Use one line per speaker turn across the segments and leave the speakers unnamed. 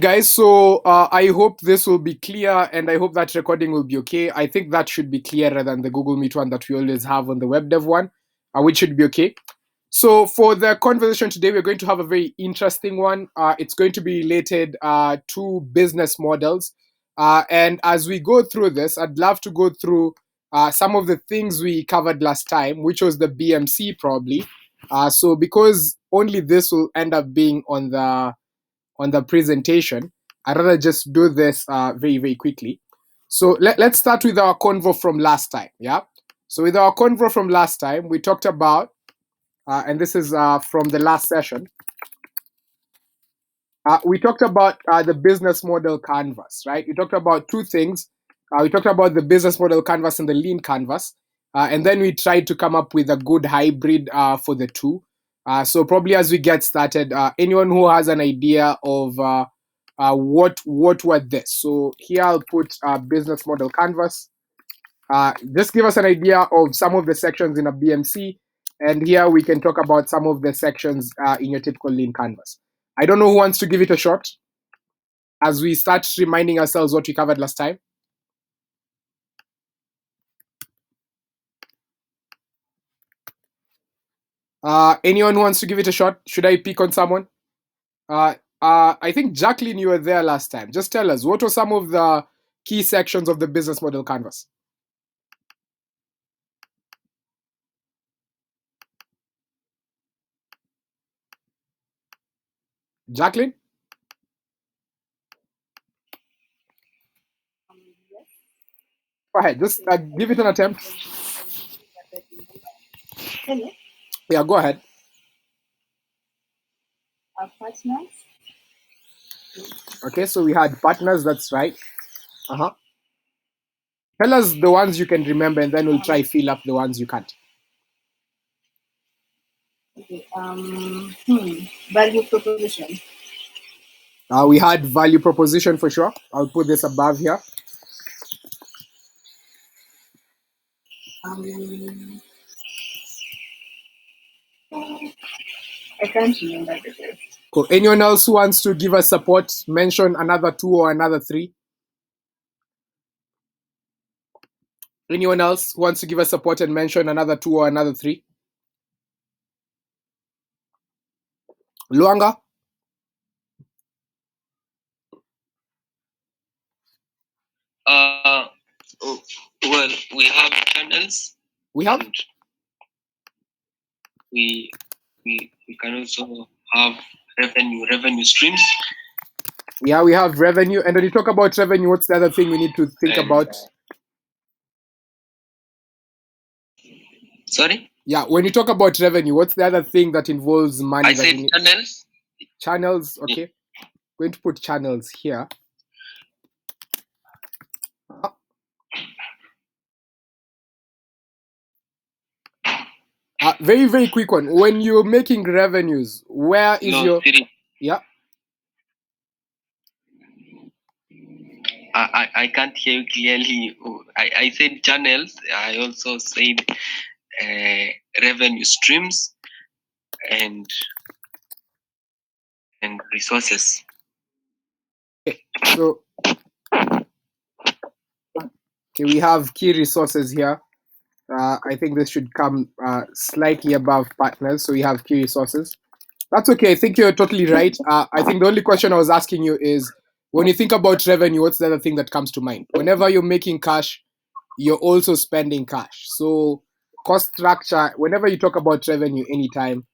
Guys, so I hope this will be clear and I hope that recording will be okay. I think that should be clearer than the Google Meet one that we always have on the web dev one, which should be okay. So for the conversation today, we're going to have a very interesting one. It's going to be related to business models. And as we go through this, I'd love to go through some of the things we covered last time, which was the BMC probably. So because only this will end up being on the presentation, I'd rather just do this very, very quickly. So let's start with our convo from last time. Yeah. So with our convo from last time, we talked about, and this is from the last session, we talked about the business model canvas, right? We talked about two things. We talked about the business model canvas and the lean canvas. And then we tried to come up with a good hybrid for the two. So probably as we get started, anyone who has an idea of what were this? So here I'll put business model canvas. Just give us an idea of some of the sections in a BMC. And here we can talk about some of the sections in your typical lean canvas. I don't know who wants to give it a shot as we start reminding ourselves what we covered last time. Anyone who wants to give it a shot? Should I pick on someone? I think Jacqueline, you were there last time. Just tell us, what were some of the key sections of the business model canvas? Jacqueline? Go ahead, just give it an attempt. Yeah, go ahead.
Partners.
Okay, so we had partners, that's right. Uh-huh. Tell us the ones you can remember, and then we'll try fill up the ones you can't.
Okay. Value proposition.
We had value proposition for sure. I'll put this above here.
I can't remember the rest.
Cool. Anyone else who wants to give us support, mention another two or another three? Anyone else who wants to give us support and mention another two or another three? Luanga?
Well, we have channels.
We have?
We can also have revenue streams.
Yeah, we have revenue. And when you talk about revenue, what's the other thing we need to think about?
Sorry?
Yeah, when you talk about revenue, what's the other thing that involves money?
I said channels.
Channels, okay. Yeah. Going to put channels here. Very, very quick one. When you're making revenues, where is your... Yeah.
I can't hear you clearly. I said channels. I also said revenue streams and resources.
Okay, so we have key resources here. I think this should come slightly above partners. So we have key resources. That's okay. I think you're totally right. I think the only question I was asking you is, when you think about revenue, what's the other thing that comes to mind? Whenever you're making cash, you're also spending cash. So cost structure, whenever you talk about revenue anytime,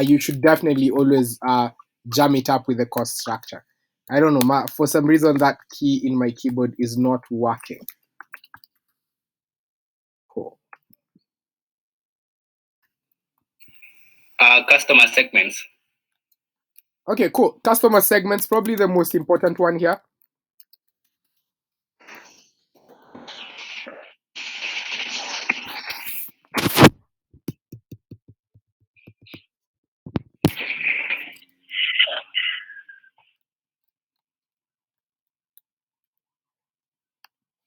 you should definitely always jam it up with the cost structure. I don't know, for some reason that key in my keyboard is not working. Cool.
Customer segments.
Okay, cool. Customer segments, probably the most important one here.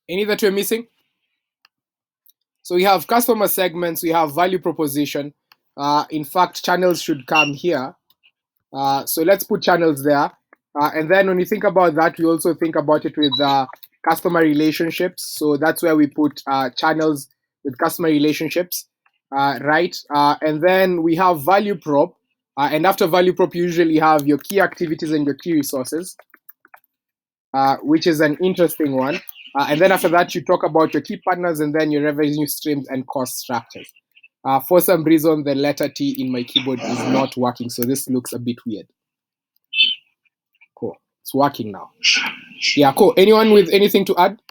Any that we're missing? So we have customer segments, we have value proposition. In fact, channels should come here. So let's put channels there. And then when you think about that, we also think about it with customer relationships. So that's where we put channels with customer relationships, right? And then we have value prop. And after value prop, you usually have your key activities and your key resources, which is an interesting one. And then after that, you talk about your key partners and then your revenue streams and cost structures. For some reason, the letter T in my keyboard is not working, so this looks a bit weird. Cool. It's working now. Yeah, cool. Anyone with anything to add?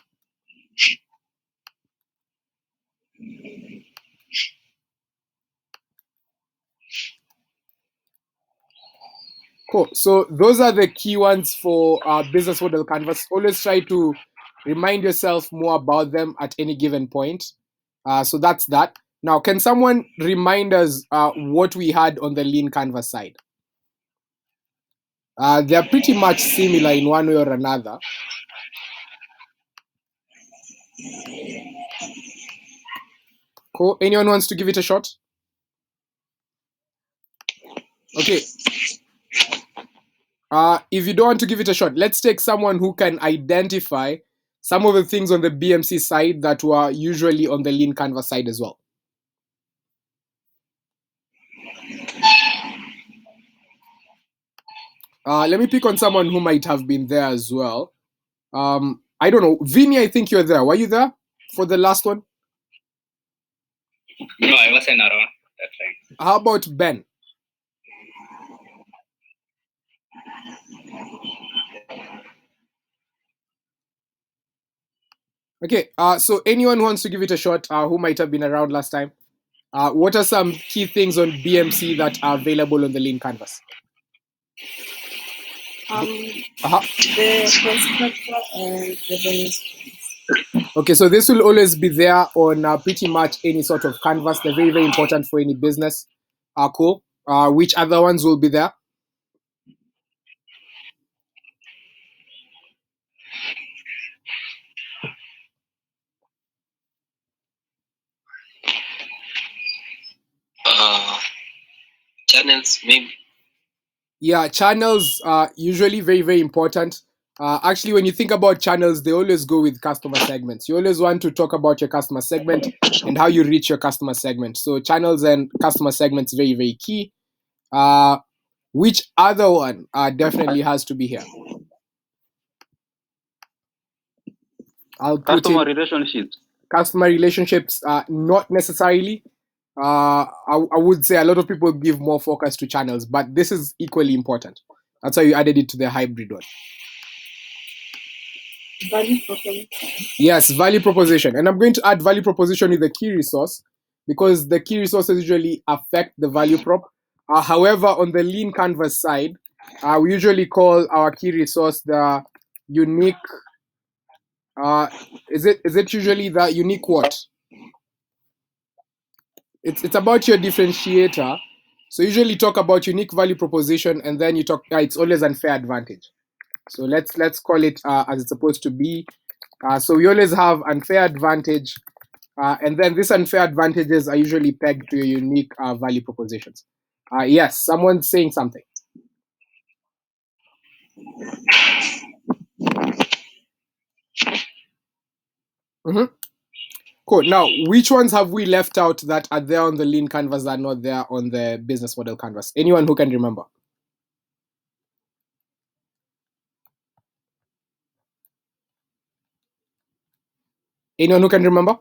Cool. So those are the key ones for business model canvas. Always try to remind yourself more about them at any given point. So that's that. Now, can someone remind us what we had on the lean canvas side? They're pretty much similar in one way or another. Cool. Anyone wants to give it a shot? Okay. If you don't want to give it a shot, let's take someone who can identify some of the things on the BMC side that were usually on the lean canvas side as well. Let me pick on someone who might have been there as well. I don't know. Vinny, I think you're there. Were you there for the last one?
No, I wasn't around that time.
How about Ben? Okay, so anyone who wants to give it a shot, who might have been around last time, what are some key things on BMC that are available on the lean canvas?
The cost structure and revenue streams.
Okay, so this will always be there on pretty much any sort of canvas. They're very, very important for any business. Cool. Which other ones will be there?
Channels, maybe.
Yeah, channels are usually very, very important. Actually, when you think about channels, they always go with customer segments. You always want to talk about your customer segment and how you reach your customer segment. So channels and customer segments very, very key. Which other one definitely has to be here? I'll put
Customer
in
relationships.
customer relationships. Not necessarily. I would say a lot of people give more focus to channels, but this is equally important. That's why you added it to the hybrid one.
Value proposition.
Yes, value proposition. And I'm going to add value proposition with the key resource because the key resources usually affect the value prop. However, on the lean canvas side, we usually call our key resource the unique. Is it usually the unique what? It's about your differentiator. So usually talk about unique value proposition, and then you talk. It's always unfair advantage. So let's call it as it's supposed to be. So we always have unfair advantage, and then these unfair advantages are usually pegged to your unique value propositions. Yes, someone's saying something. Cool. Now, which ones have we left out that are there on the lean canvas that are not there on the business model canvas? Anyone who can remember? Anyone who can remember?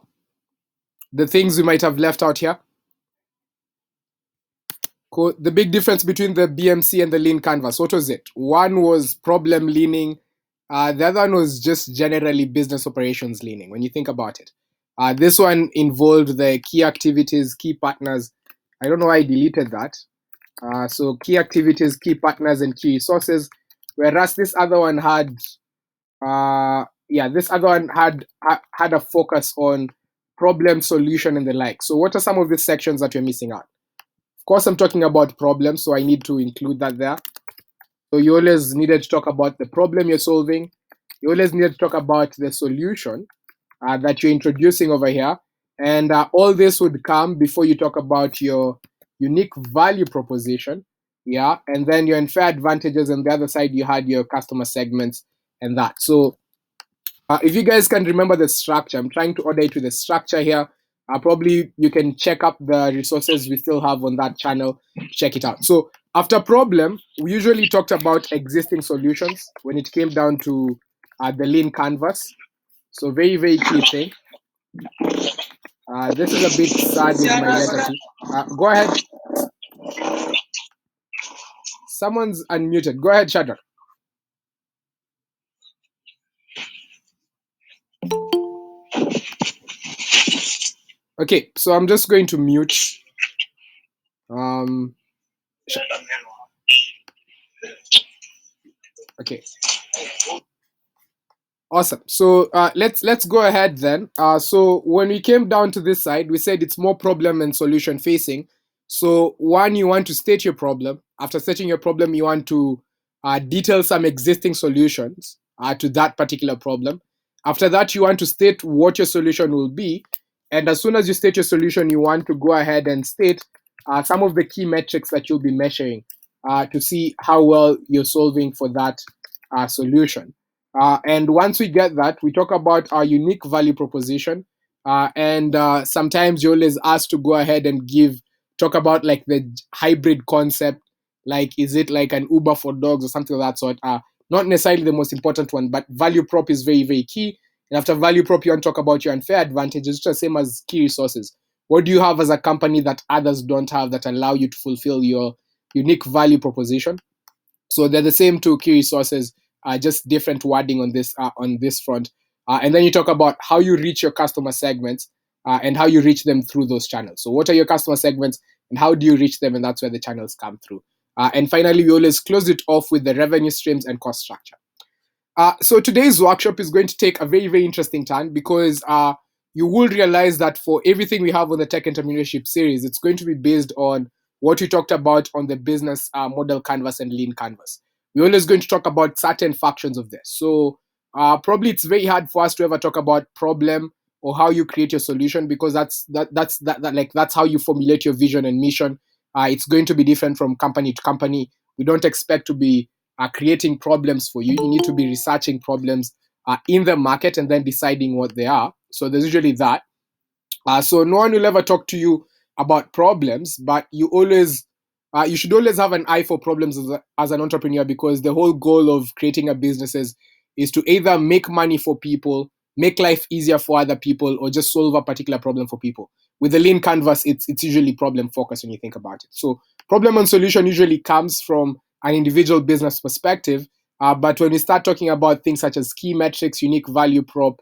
The things we might have left out here? Cool. The big difference between the BMC and the lean canvas, what was it? One was problem leaning. The other one was just generally business operations leaning, when you think about it. This one involved the key activities, key partners. I don't know why I deleted that. So key activities, key partners, and key resources. Whereas this other one had, this other one had a focus on problem, solution, and the like. So what are some of the sections that you're missing out? Of course, I'm talking about problems, so I need to include that there. So you always needed to talk about the problem you're solving. You always needed to talk about the solution that you're introducing over here. And all this would come before you talk about your unique value proposition, Yeah, and then your unfair advantages, and the other side you had your customer segments and that. So if you guys can remember the structure, I'm trying to order it with the structure here. Probably you can check up the resources we still have on that channel. Check it out. So after problem, we usually talked about existing solutions when it came down to the lean canvas. So very, very key thing. This is a bit sad with my letter too. Go ahead. Someone's unmuted. Go ahead, Shadrach. Okay, so I'm just going to mute. Okay. Awesome. So let's go ahead then. So when we came down to this side, we said it's more problem and solution facing. So one, you want to state your problem. After stating your problem, you want to detail some existing solutions to that particular problem. After that, you want to state what your solution will be. And as soon as you state your solution, you want to go ahead and state some of the key metrics that you'll be measuring to see how well you're solving for that solution. And once we get that, we talk about our unique value proposition. And sometimes you're always asked to go ahead and talk about like the hybrid concept. Like, is it like an Uber for dogs or something of that sort? Not necessarily the most important one, but value prop is very, very key. And after value prop, you want to talk about your unfair advantages, which are the same as key resources. What do you have as a company that others don't have that allow you to fulfill your unique value proposition? So they're the same two key resources, just different wording on this front. And then you talk about how you reach your customer segments and how you reach them through those channels. So what are your customer segments and how do you reach them? And that's where the channels come through. And finally, we always close it off with the revenue streams and cost structure. So today's workshop is going to take a very, very interesting turn because you will realize that for everything we have on the Tech Entrepreneurship series, it's going to be based on what we talked about on the business model canvas and lean canvas. We're always going to talk about certain factions of this. So probably it's very hard for us to ever talk about problem or how you create your solution because that's how you formulate your vision and mission. It's going to be different from company to company. We don't expect to be creating problems for you. You need to be researching problems in the market and then deciding what they are. So there's usually that. So no one will ever talk to you about problems, but you should always have an eye for problems as an entrepreneur because the whole goal of creating a business is to either make money for people, make life easier for other people, or just solve a particular problem for people. With the lean canvas, it's usually problem focused when you think about it. So problem and solution usually comes from an individual business perspective. But when we start talking about things such as key metrics, unique value prop,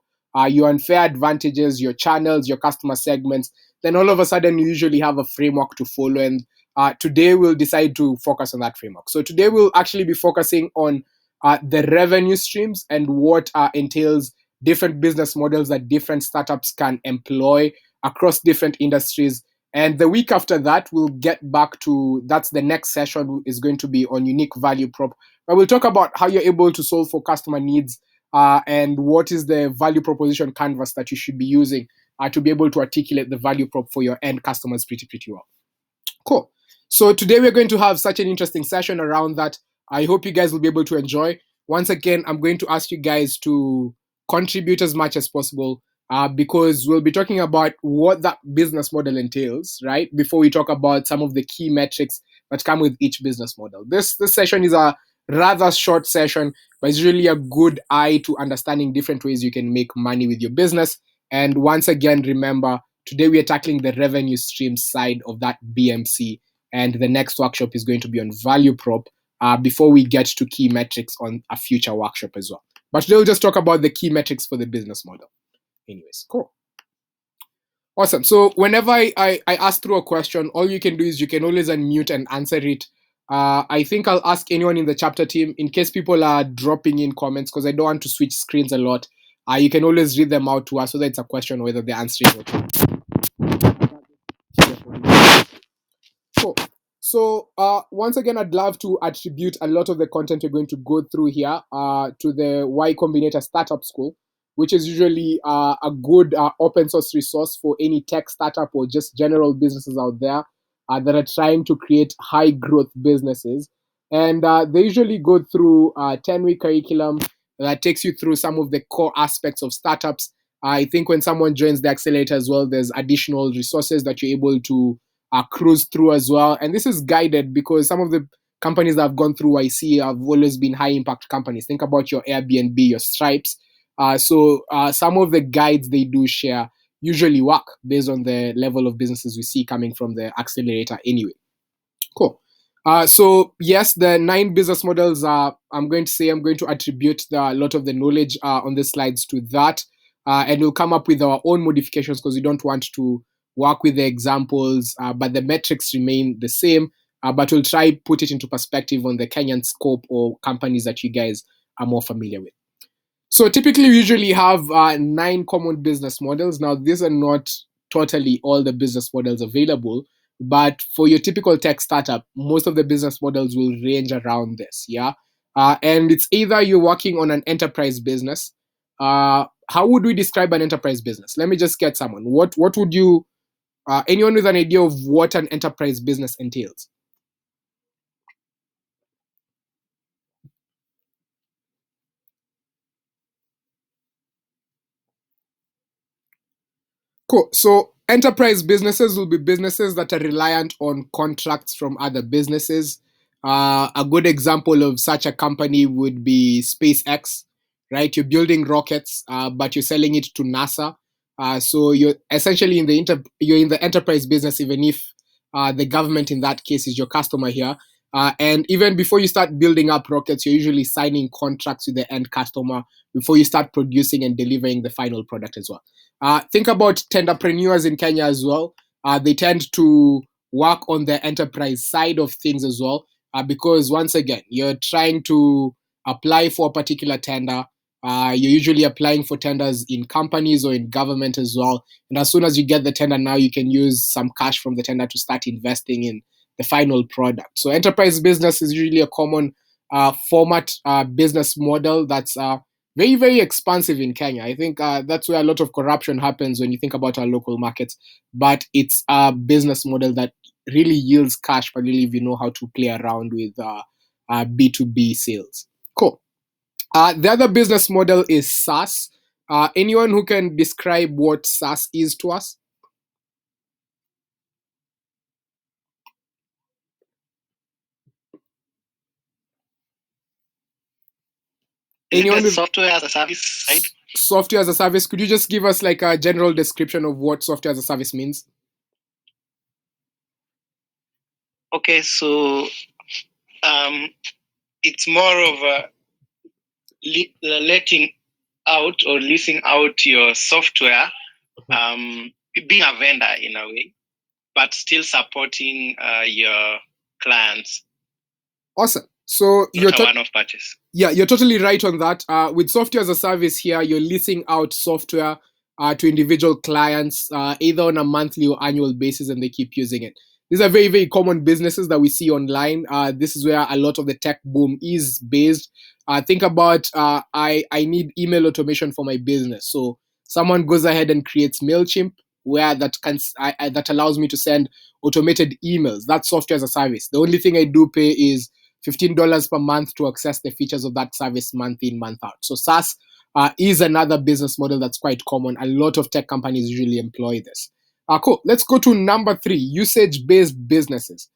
your unfair advantages, your channels, your customer segments, then all of a sudden you usually have a framework to follow. And today we'll decide to focus on that framework. So today we'll actually be focusing on the revenue streams and what entails different business models that different startups can employ across different industries. And the week after that, we'll get back to, that's the next session is going to be on unique value prop, where we'll talk about how you're able to solve for customer needs and what is the value proposition canvas that you should be using to be able to articulate the value prop for your end customers pretty well. Cool. So today we're going to have such an interesting session around that. I hope you guys will be able to enjoy. Once again, I'm going to ask you guys to contribute as much as possible because we'll be talking about what that business model entails, right? Before we talk about some of the key metrics that come with each business model. This session is a rather short session, but it's really a good eye to understanding different ways you can make money with your business. And once again, remember, today we are tackling the revenue stream side of that BMC. And the next workshop is going to be on value prop before we get to key metrics on a future workshop as well. But today we'll just talk about the key metrics for the business model. Anyways, cool. Awesome. So whenever I ask through a question, all you can do is you can always unmute and answer it. I think I'll ask anyone in the chapter team, in case people are dropping in comments, because I don't want to switch screens a lot. You can always read them out to us, whether it's a question or whether they're answering it. Cool. So once again, I'd love to attribute a lot of the content you're going to go through here to the Y Combinator Startup School, which is usually a good open source resource for any tech startup or just general businesses out there. that are trying to create high growth businesses. And they usually go through a 10-week curriculum that takes you through some of the core aspects of startups. I think when someone joins the accelerator as well, there's additional resources that you're able to cruise through as well. And this is guided because some of the companies that have gone through YC have always been high impact companies. Think about your Airbnb, your Stripes. So some of the guides they do share usually work based on the level of businesses we see coming from the accelerator anyway. Cool. So yes, the 9 business models are, I'm going to attribute a lot of the knowledge on the slides to that. And we'll come up with our own modifications because we don't want to work with the examples, but the metrics remain the same. But we'll try put it into perspective on the Kenyan scope or companies that you guys are more familiar with. So typically, we usually have 9 common business models. Now, these are not totally all the business models available, but for your typical tech startup, most of the business models will range around this. Yeah, and it's either you're working on an enterprise business. How would we describe an enterprise business? Let me just get someone. What would you? Anyone with an idea of what an enterprise business entails? Cool. So enterprise businesses will be businesses that are reliant on contracts from other businesses. A good example of such a company would be SpaceX, right? You're building rockets, but you're selling it to NASA. So you're essentially you're in the enterprise business, even if the government in that case is your customer here. And even before you start building up rockets, you're usually signing contracts with the end customer before you start producing and delivering the final product as well. Think about tenderpreneurs in Kenya as well. They tend to work on the enterprise side of things as well, because once again, you're trying to apply for a particular tender. You're usually applying for tenders in companies or in government as well. And as soon as you get the tender, now you can use some cash from the tender to start investing in the final product. So enterprise business is usually a common format business model that's very, very expansive in Kenya. I think that's where a lot of corruption happens when you think about our local markets. But it's a business model that really yields cash, particularly if you know how to play around with B2B sales. Cool. The other business model is SaaS. Anyone who can describe what SaaS is to us? Anyone with
software as a service side?
Software as a service? Could you just give us like a general description of what software as a service means?
Okay, so it's more of letting out or leasing out your software, being a vendor in a way, but still supporting your clients.
Awesome. So
you're one-off purchase.
Yeah, you're totally right on that. With software as a service here, you're leasing out software to individual clients, either on a monthly or annual basis, and they keep using it. These are very, very common businesses that we see online. This is where a lot of the tech boom is based. Think about I need email automation for my business. So someone goes ahead and creates MailChimp, where that allows me to send automated emails. That's software as a service. The only thing I do pay is $15 per month to access the features of that service month in, month out. So SaaS is another business model that's quite common. A lot of tech companies usually employ this. Cool. Let's go to number 3, usage-based businesses.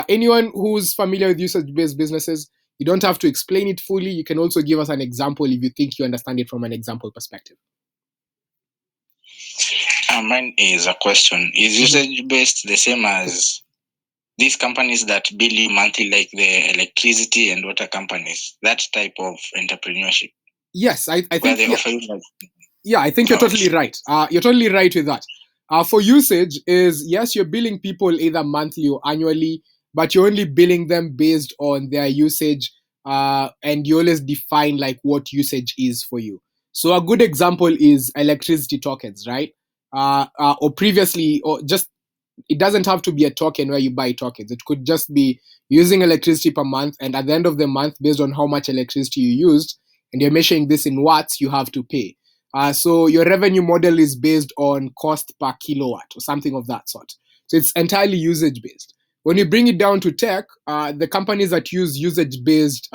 Anyone who's familiar with usage-based businesses, you don't have to explain it fully. You can also give us an example if you think you understand it from an example perspective.
Mine is a question. Is usage-based the same as these companies that bill you monthly, like the electricity and water companies, that type of entrepreneurship?
Yes, I think
where they offer you
I think you're totally right. You're totally right with that. For usage is, yes, you're billing people either monthly or annually, but you're only billing them based on their usage, and you always define like what usage is for you. So a good example is electricity tokens, right? Or previously, or just, it doesn't have to be a token where you buy tokens. It could just be using electricity per month, and at the end of the month, based on how much electricity you used, and you're measuring this in watts, you have to pay. So your revenue model is based on cost per kilowatt or something of that sort. So it's entirely usage based. when you bring it down to tech, the companies that use usage-based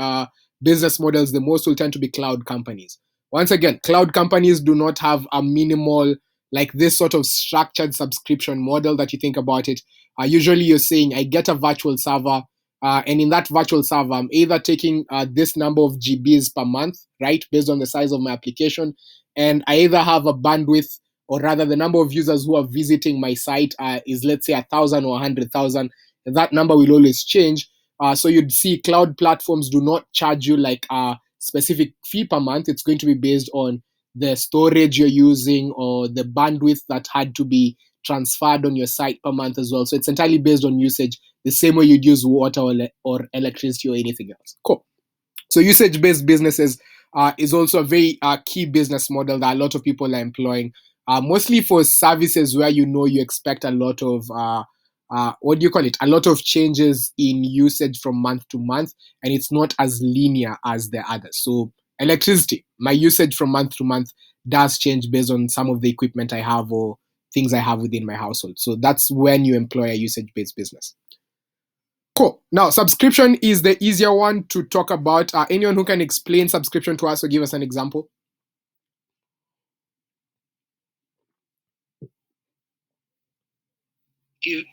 business models the most will tend to be cloud companies. Once again, cloud companies do not have a minimal, like this sort of structured subscription model that you think about it. Usually you're saying, I get a virtual server, and in that virtual server, I'm either taking this number of GBs per month, right, based on the size of my application, and I either have a bandwidth, or rather the number of users who are visiting my site is, let's say, 1,000 or 100,000. That number will always change. So you'd see cloud platforms do not charge you like a specific fee per month. It's going to be based on the storage you're using or the bandwidth that had to be transferred on your site per month as well. So it's entirely based on usage, the same way you'd use water or electricity or anything else. Cool. So usage-based businesses is also a very key business model that a lot of people are employing, mostly for services where you expect a lot of what do you call it? A lot of changes in usage from month to month, and it's not as linear as the others. So electricity, my usage from month to month does change based on some of the equipment I have or things I have within my household. So that's when you employ a usage-based business. Cool. Now, subscription is the easier one to talk about. Anyone who can explain subscription to us or give us an example?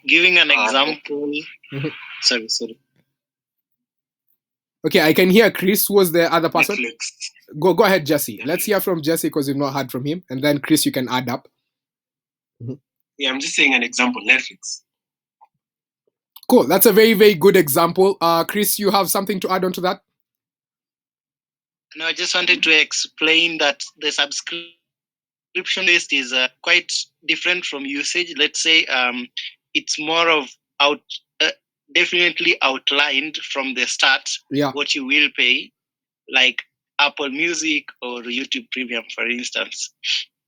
Giving an example. Sorry.
Okay, I can hear Chris. Who was the other person?
Netflix.
Go ahead, Jesse. Let's hear from Jesse because we've not heard from him. And then Chris, you can add up.
Yeah, I'm just saying an example, Netflix.
Cool. That's a very, very good example. Chris, you have something to add on to that?
No, I just wanted to explain that the subscription list is quite different from usage. Let's say it's more of definitely outlined from the start what you will pay, like Apple Music or YouTube Premium, for instance.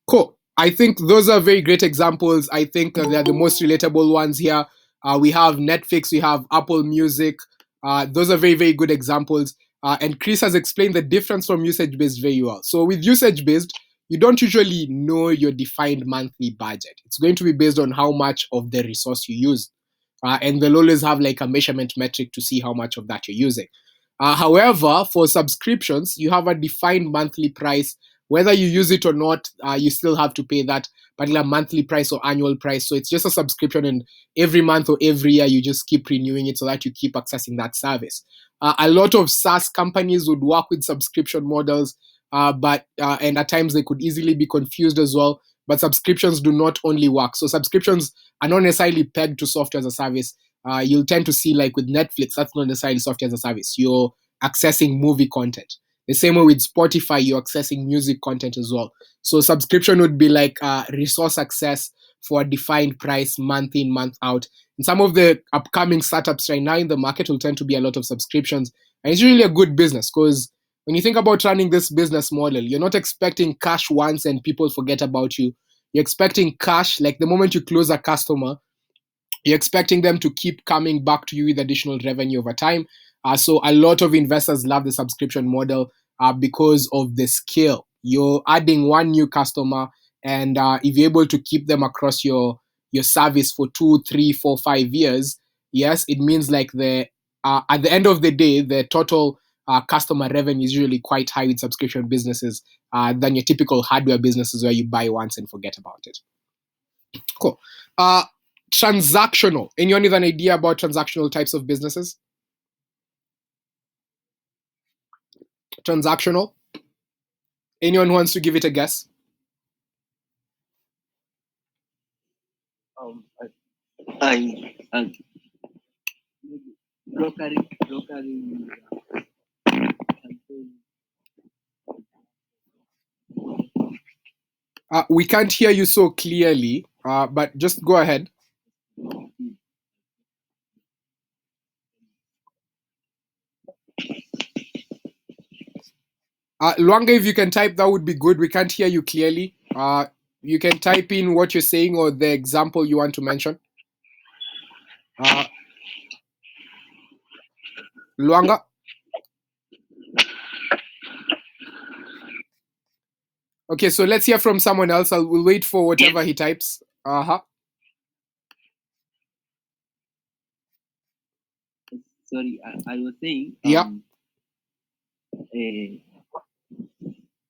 Cool. I think those are very great examples. I think they're the most relatable ones here. We have Netflix, we have Apple Music. Those are very, very good examples. And Chris has explained the difference from usage-based very well. So with usage-based, you don't usually know your defined monthly budget. It's going to be based on how much of the resource you use. And they'll always have like a measurement metric to see how much of that you're using. However, for subscriptions, you have a defined monthly price. Whether you use it or not, you still have to pay that particular monthly price or annual price. So it's just a subscription, and every month or every year, you just keep renewing it so that you keep accessing that service. A lot of SaaS companies would work with subscription models, but at times they could easily be confused as well. But subscriptions do not only work. So subscriptions are not necessarily pegged to software as a service. You'll tend to see, like with Netflix, that's not necessarily software as a service. You're accessing movie content. The same way with Spotify, you're accessing music content as well. So subscription would be like resource access for a defined price, month in, month out. And some of the upcoming startups right now in the market will tend to be a lot of subscriptions. And it's really a good business because when you think about running this business model, you're not expecting cash once and people forget about you. You're expecting cash, like the moment you close a customer, you're expecting them to keep coming back to you with additional revenue over time. So a lot of investors love the subscription model because of the scale. You're adding one new customer, and if you're able to keep them across your service for 2, 3, 4, 5 years, yes, it means like at the end of the day, the total customer revenue is usually quite high with subscription businesses than your typical hardware businesses where you buy once and forget about it. Cool. Transactional. Anyone with an idea about transactional types of businesses? Transactional. Anyone who wants to give it a guess?
Brokering.
We can't hear you so clearly, but just go ahead. Luanga, if you can type, that would be good. We can't hear you clearly. You can type in what you're saying or the example you want to mention. Luanga? Okay, so let's hear from someone else. We'll wait for whatever he types.
Sorry, I was saying.
Yeah.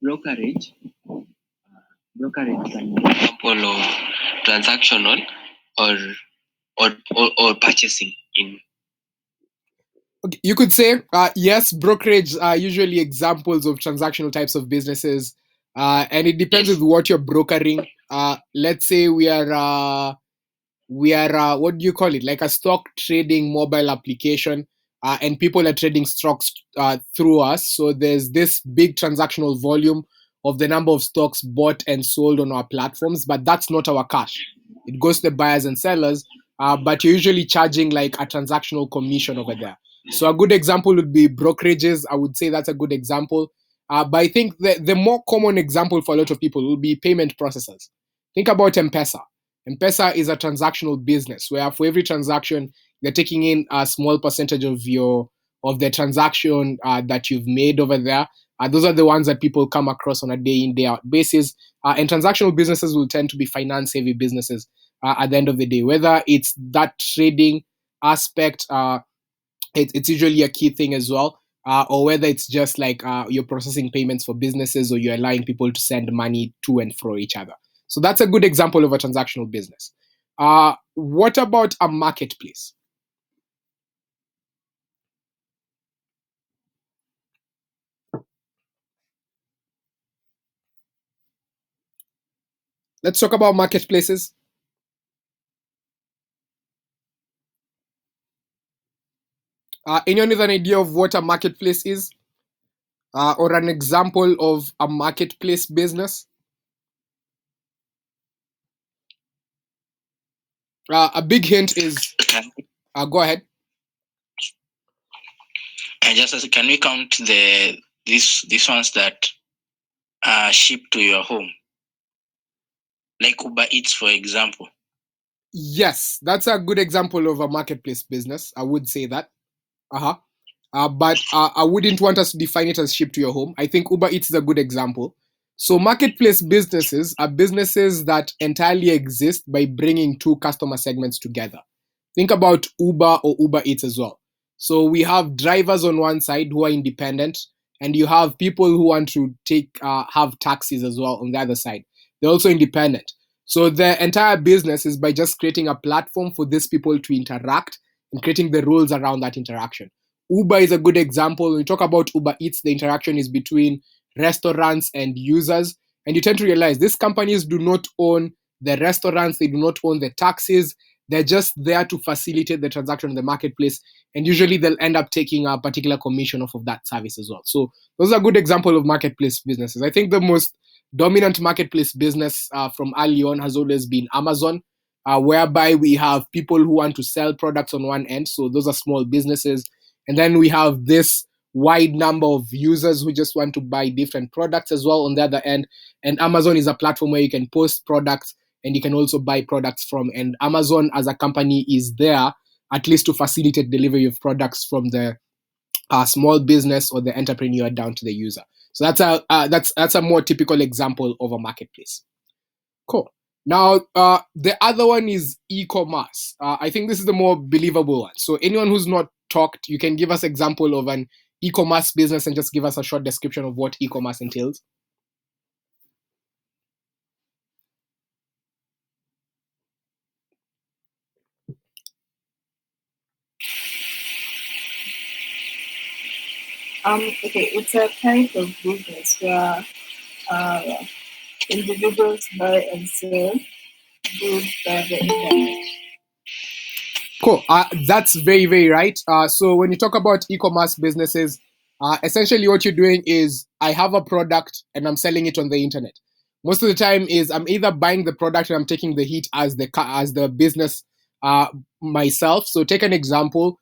Brokerage. Brokerage can be an example of transactional or purchasing in.
Okay, you could say yes, brokerage are usually examples of transactional types of businesses, and it depends with what you're brokering. Let's say we are what do you call it, like a stock trading mobile application, and people are trading stocks through us. So there's this big transactional volume of the number of stocks bought and sold on our platforms, but that's not our cash. It goes to the buyers and sellers, but you're usually charging like a transactional commission over there. So a good example would be brokerages. I would say that's a good example. But I think the more common example for a lot of people will be payment processors. Think about M-Pesa. M-Pesa is a transactional business where for every transaction, they're taking in a small percentage of the transaction that you've made over there. Those are the ones that people come across on a day in, day out basis. And transactional businesses will tend to be finance heavy businesses at the end of the day. Whether it's that trading aspect, it's usually a key thing as well. Or whether it's just like you're processing payments for businesses or you're allowing people to send money to and fro each other. So that's a good example of a transactional business. What about a marketplace? Let's talk about marketplaces. Anyone with an idea of what a marketplace is? Or an example of a marketplace business? A big hint is, go ahead.
And just as can we count these ones that are shipped to your home, like Uber Eats, for example?
Yes, that's a good example of a marketplace business. I would say that. But I wouldn't want us to define it as shipped to your home. I think Uber Eats is a good example. So marketplace businesses are businesses that entirely exist by bringing two customer segments together. Think about Uber or Uber Eats as well. So we have drivers on one side who are independent, and you have people who want to have taxis as well on the other side. They're also independent. So the entire business is by just creating a platform for these people to interact and creating the rules around that interaction. Uber is a good example. When we talk about Uber Eats, the interaction is between restaurants and users. And you tend to realize these companies do not own the restaurants, they do not own the taxis. They're just there to facilitate the transaction in the marketplace. And usually they'll end up taking a particular commission off of that service as well. So those are a good example of marketplace businesses. I think the most dominant marketplace business from early on has always been Amazon, whereby we have people who want to sell products on one end. So those are small businesses. And then we have this wide number of users who just want to buy different products as well on the other end. And Amazon is a platform where you can post products and you can also buy products from. And Amazon as a company is there at least to facilitate delivery of products from the small business or the entrepreneur down to the user. So that's a more typical example of a marketplace. Cool. Now, the other one is e-commerce. I think this is the more believable one. So anyone who's not talked, you can give us example of an e-commerce business and just give us a short description of what e-commerce entails.
Okay, it's a type of business where individuals buy and sell goods by the internet.
Cool. That's very, very right. So when you talk about e-commerce businesses, essentially what you're doing is I have a product and I'm selling it on the internet. Most of the time is I'm either buying the product and I'm taking the hit as the business myself. So take an example.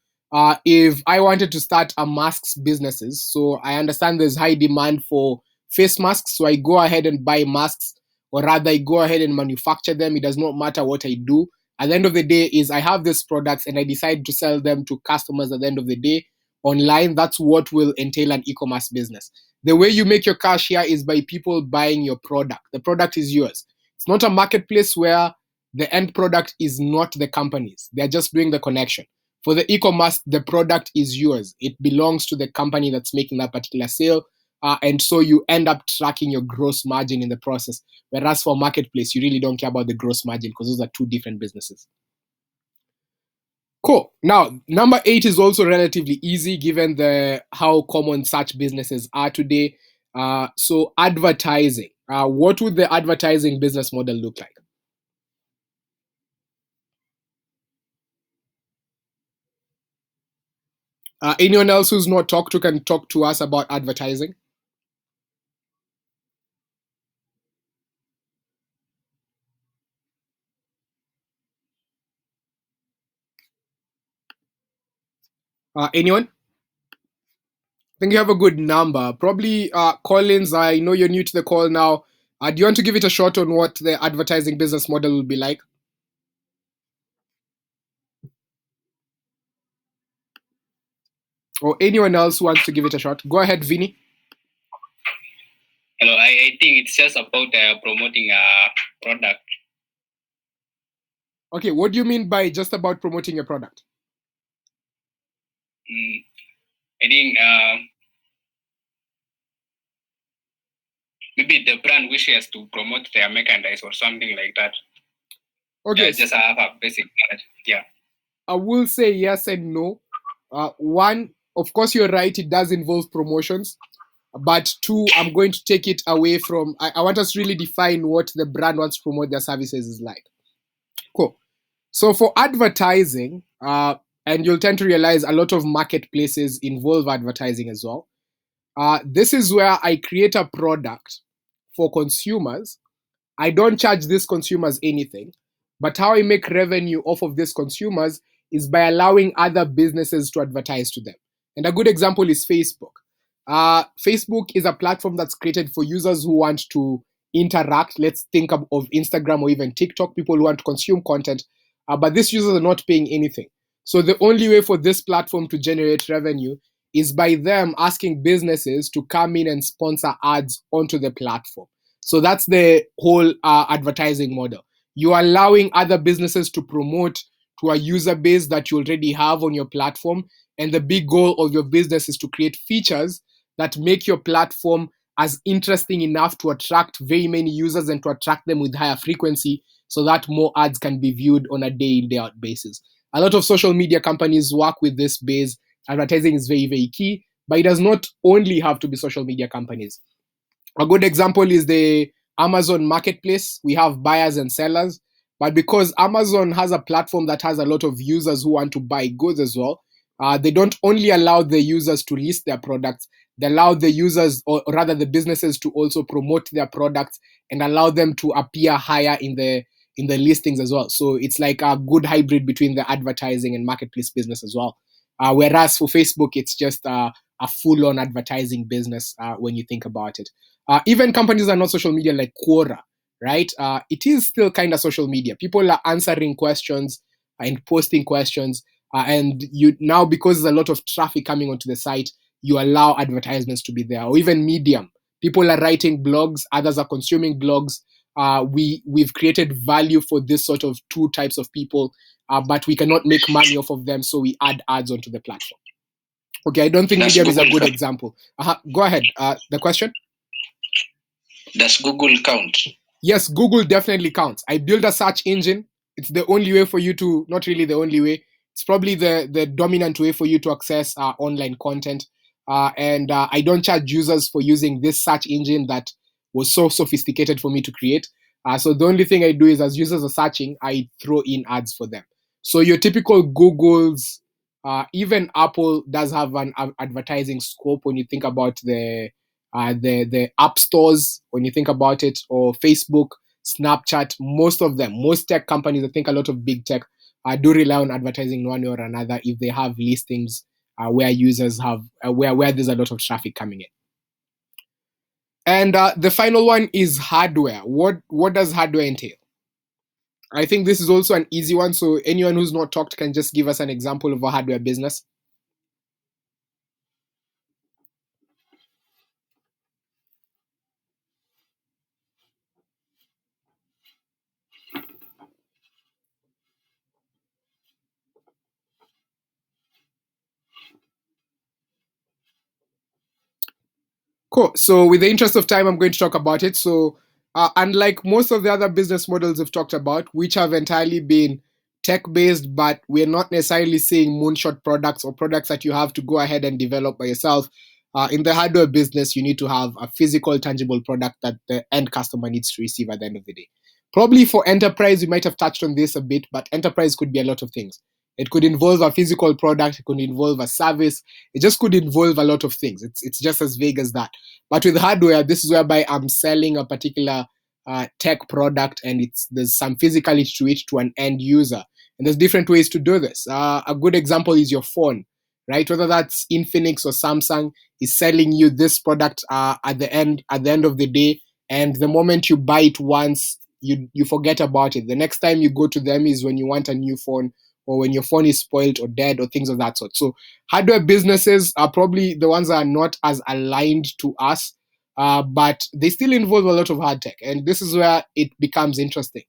If I wanted to start a masks businesses, so I understand there's high demand for face masks, so I go ahead and buy masks, or rather I go ahead and manufacture them. It does not matter what I do. At the end of the day is I have these products and I decide to sell them to customers at the end of the day online. That's what will entail an e-commerce business. The way you make your cash here is by people buying your product. The product is yours. It's not a marketplace where the end product is not the company's. They're just doing the connection. For the e-commerce, the product is yours. It belongs to the company that's making that particular sale. And so you end up tracking your gross margin in the process. Whereas for marketplace, you really don't care about the gross margin because those are two different businesses. Cool. Now, number 8 is also relatively easy given the how common such businesses are today. So advertising. What would the advertising business model look like? Anyone else who's not talked to can talk to us about advertising? Anyone? I think you have a good number. Probably Collins, I know you're new to the call now. Do you want to give it a shot on what the advertising business model will be like? Or anyone else who wants to give it a shot? Go ahead, Vinny.
Hello, I think it's just about promoting a product.
Okay, what do you mean by just about promoting a product?
I think maybe the brand wishes to promote their merchandise or something like that.
Okay,
Just have a basic knowledge. Yeah.
I will say yes and no. One, of course, you're right, it does involve promotions. But two, I'm going to take it away from, I want us to really define what the brand wants to promote their services is like. Cool. So for advertising, and you'll tend to realize a lot of marketplaces involve advertising as well. This is where I create a product for consumers. I don't charge these consumers anything, but how I make revenue off of these consumers is by allowing other businesses to advertise to them. And a good example is Facebook. Facebook is a platform that's created for users who want to interact. Let's think of Instagram or even TikTok, people who want to consume content, but these users are not paying anything. So the only way for this platform to generate revenue is by them asking businesses to come in and sponsor ads onto the platform. So that's the whole advertising model. You're allowing other businesses to promote to a user base that you already have on your platform. And the big goal of your business is to create features that make your platform as interesting enough to attract very many users and to attract them with higher frequency so that more ads can be viewed on a day in, day out basis. A lot of social media companies work with this base. Advertising is very, very key, but it does not only have to be social media companies. A good example is the Amazon marketplace. We have buyers and sellers, but because Amazon has a platform that has a lot of users who want to buy goods as well, they don't only allow the users to list their products, they allow the users, or rather the businesses, to also promote their products and allow them to appear higher in the listings as well. So it's like a good hybrid between the advertising and marketplace business as well. Whereas for Facebook, it's just a full-on advertising business when you think about it. Even companies that are not social media like Quora, right? It is still kind of social media. People are answering questions and posting questions. And you now, because there's a lot of traffic coming onto the site, you allow advertisements to be there. Or even Medium. People are writing blogs, others are consuming blogs. We've created value for this sort of two types of people, but we cannot make money off of them, so we add ads onto the platform. Okay, I don't think
Does
Medium is a
Google
good example. Go ahead. The question?
Does Google count?
Yes, Google definitely counts. I built a search engine. It's the only way for you to, not really the only way, it's probably the dominant way for you to access online content. And I don't charge users for using this search engine that was so sophisticated for me to create. So the only thing I do is, as users are searching, I throw in ads for them. So your typical Googles, even Apple does have an advertising scope when you think about the app stores, when you think about it, or Facebook, Snapchat. Most of them, most tech companies, I think a lot of big tech do rely on advertising in one way or another if they have listings where users have where there's a lot of traffic coming in. And the final one is hardware. What does hardware entail? I think this is also an easy one. So anyone who's not talked can just give us an example of a hardware business. Cool. So, with the interest of time, I'm going to talk about it. So, unlike most of the other business models we've talked about, which have entirely been tech-based, but we're not necessarily seeing moonshot products or products that you have to go ahead and develop by yourself. In the hardware business, you need to have a physical, tangible product that the end customer needs to receive at the end of the day. Probably for enterprise, we might have touched on this a bit, but enterprise could be a lot of things. It could involve a physical product, it could involve a service, it just could involve a lot of things. It's just as vague as that. But with hardware, this is whereby I'm selling a particular tech product, and there's some physicality to it to an end user. And there's different ways to do this. A good example is your phone, right? Whether that's Infinix or Samsung is selling you this product at the end of the day, and the moment you buy it once, you forget about it. The next time you go to them is when you want a new phone, or when your phone is spoiled or dead or things of that sort. So hardware businesses are probably the ones that are not as aligned to us, but they still involve a lot of hard tech. And this is where it becomes interesting.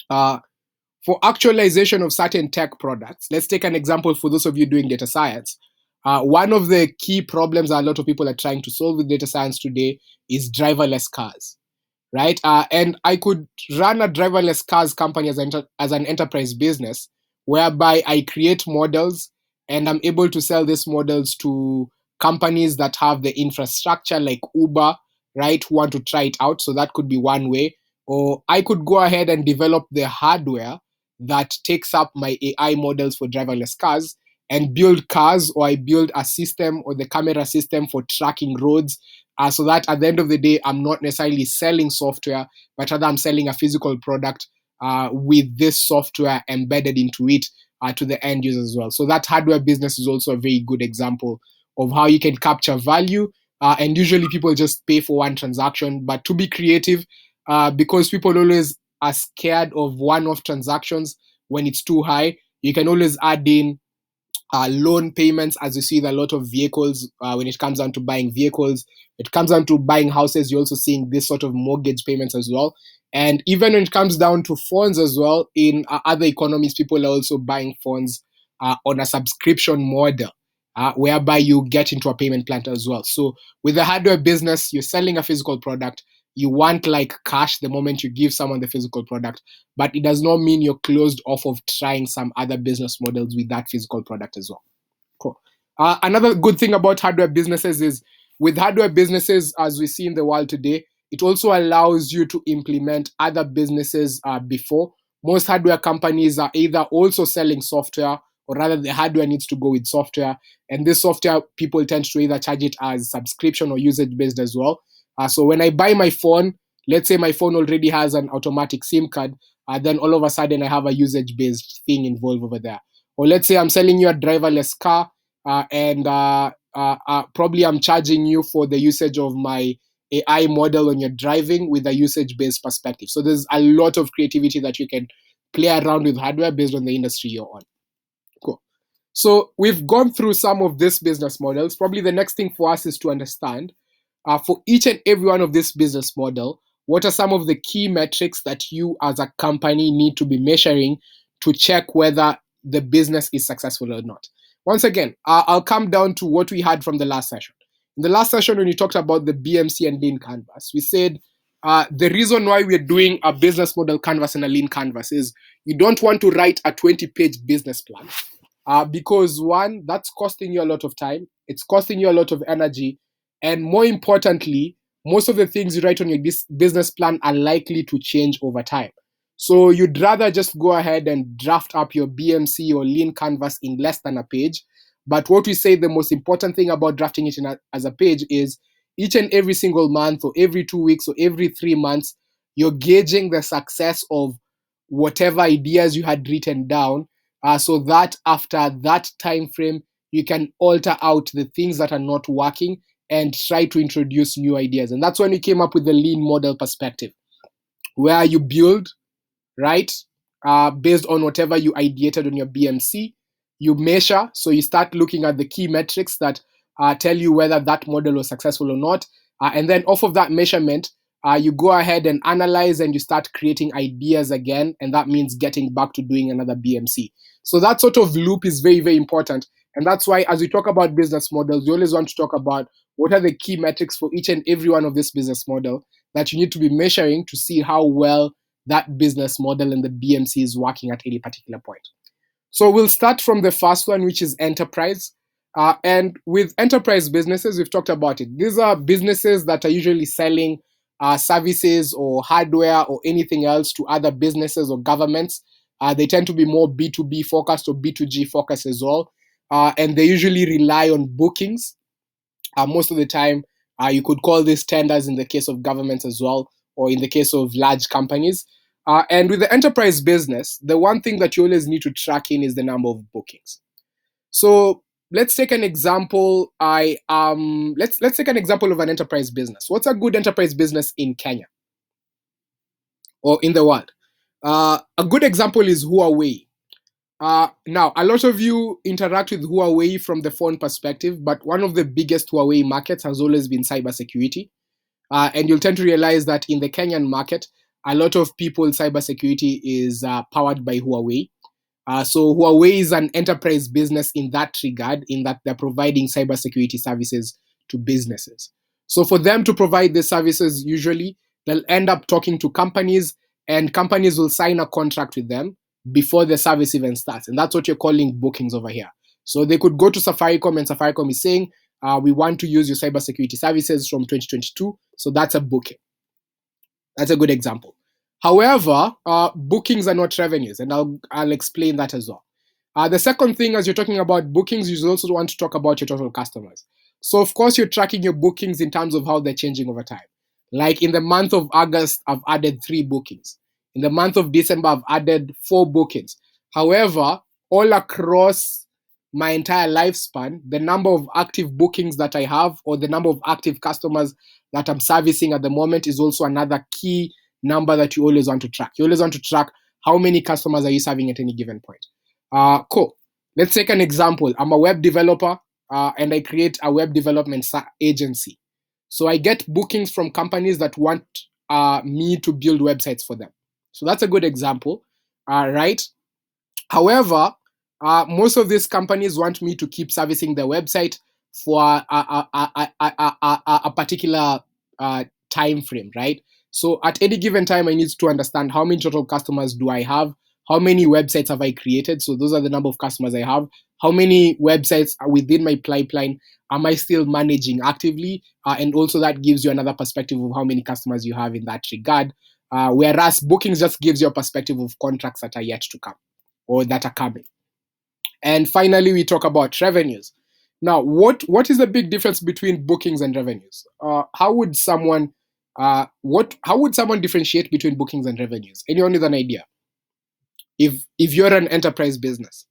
For actualization of certain tech products, let's take an example for those of you doing data science. One of the key problems that a lot of people are trying to solve with data science today is driverless cars, right? And I could run a driverless cars company as an enterprise business, whereby I create models and I'm able to sell these models to companies that have the infrastructure like Uber, right, who want to try it out. So that could be one way. Or I could go ahead and develop the hardware that takes up my AI models for driverless cars and build cars, or I build a system or the camera system for tracking roads, so that at the end of the day, I'm not necessarily selling software, but rather I'm selling a physical product with this software embedded into it to the end user as well. So that hardware business is also a very good example of how you can capture value. And usually people just pay for one transaction, but to be creative, because people always are scared of one-off transactions when it's too high, you can always add in loan payments, as you see with a lot of vehicles. When it comes down to buying vehicles, it comes down to buying houses, you're also seeing this sort of mortgage payments as well. And even when it comes down to phones as well, in other economies, people are also buying phones on a subscription model, whereby you get into a payment plan as well. So with the hardware business, you're selling a physical product. You want like cash the moment you give someone the physical product, but it does not mean you're closed off of trying some other business models with that physical product as well. Cool. Another good thing about hardware businesses is, with hardware businesses, as we see in the world today, it also allows you to implement other businesses before. Most hardware companies are either also selling software, or rather the hardware needs to go with software. And this software, people tend to either charge it as subscription or usage based as well. So when I buy my phone, let's say my phone already has an automatic SIM card, then all of a sudden I have a usage based thing involved over there. Or let's say I'm selling you a driverless car, and probably I'm charging you for the usage of my AI model when you're driving with a usage-based perspective. So there's a lot of creativity that you can play around with hardware based on the industry you're on. Cool. So we've gone through some of these business models. Probably the next thing for us is to understand, for each and every one of this business model, what are some of the key metrics that you as a company need to be measuring to check whether the business is successful or not? Once again, I'll come down to what we had from the last session. In the last session, when we talked about the BMC and lean canvas, we said the reason why we're doing a business model canvas and a lean canvas is you don't want to write a 20-page business plan, because one, that's costing you a lot of time, it's costing you a lot of energy, and more importantly, most of the things you write on your business plan are likely to change over time. So you'd rather just go ahead and draft up your BMC or lean canvas in less than a page. But what we say, the most important thing about drafting it as a page is each and every single month, or every 2 weeks, or every 3 months, you're gauging the success of whatever ideas you had written down, so that after that time frame, you can alter out the things that are not working and try to introduce new ideas. And that's when we came up with the lean model perspective, where you build, right, based on whatever you ideated on your BMC. You measure, so you start looking at the key metrics that tell you whether that model was successful or not. And then off of that measurement, you go ahead and analyze, and you start creating ideas again. And that means getting back to doing another BMC. So that sort of loop is very, very important. And that's why, as we talk about business models, we always want to talk about what are the key metrics for each and every one of this business model that you need to be measuring to see how well that business model and the BMC is working at any particular point. So we'll start from the first one, which is enterprise. And with enterprise businesses, we've talked about it. These are businesses that are usually selling services or hardware or anything else to other businesses or governments. They tend to be more B2B focused or B2G focused as well. And they usually rely on bookings. Most of the time, you could call this tenders in the case of governments as well, or in the case of large companies. And with the enterprise business, the one thing that you always need to track in is the number of bookings. So let's take an example. Let's take an example of an enterprise business. What's a good enterprise business in Kenya or in the world? A good example is Huawei. Now, a lot of you interact with Huawei from the phone perspective, but one of the biggest Huawei markets has always been cybersecurity. And you'll tend to realize that in the Kenyan market, a lot of people's cybersecurity is powered by Huawei. So Huawei is an enterprise business in that regard, in that they're providing cybersecurity services to businesses. So for them to provide these services, usually they'll end up talking to companies, and companies will sign a contract with them before the service even starts. And that's what you're calling bookings over here. So they could go to Safaricom, and Safaricom is saying, we want to use your cybersecurity services from 2022. So that's a booking. That's a good example. However, bookings are not revenues, and I'll explain that as well. The second thing, as you're talking about bookings, you also want to talk about your total customers. So of course, you're tracking your bookings in terms of how they're changing over time. Like in the month of August, I've added 3 bookings. In the month of December, I've added 4 bookings. However, all across my entire lifespan, the number of active bookings that I have, or the number of active customers that I'm servicing at the moment, is also another key number that you always want to track. You always want to track how many customers are you serving at any given point. Cool. Let's take an example. I'm a web developer, and I create a web development agency. So I get bookings from companies that want me to build websites for them. So that's a good example, right? However, most of these companies want me to keep servicing their website for a particular time frame, right? So at any given time, I need to understand how many total customers do I have, how many websites have I created. So those are the number of customers I have. How many websites are within my pipeline am I still managing actively? And also that gives you another perspective of how many customers you have in that regard. Whereas bookings just gives you a perspective of contracts that are yet to come or that are coming. And finally, we talk about revenues. Now, what is the big difference between bookings and revenues? How would someone differentiate between bookings and revenues? Anyone with an idea? If you're an enterprise business,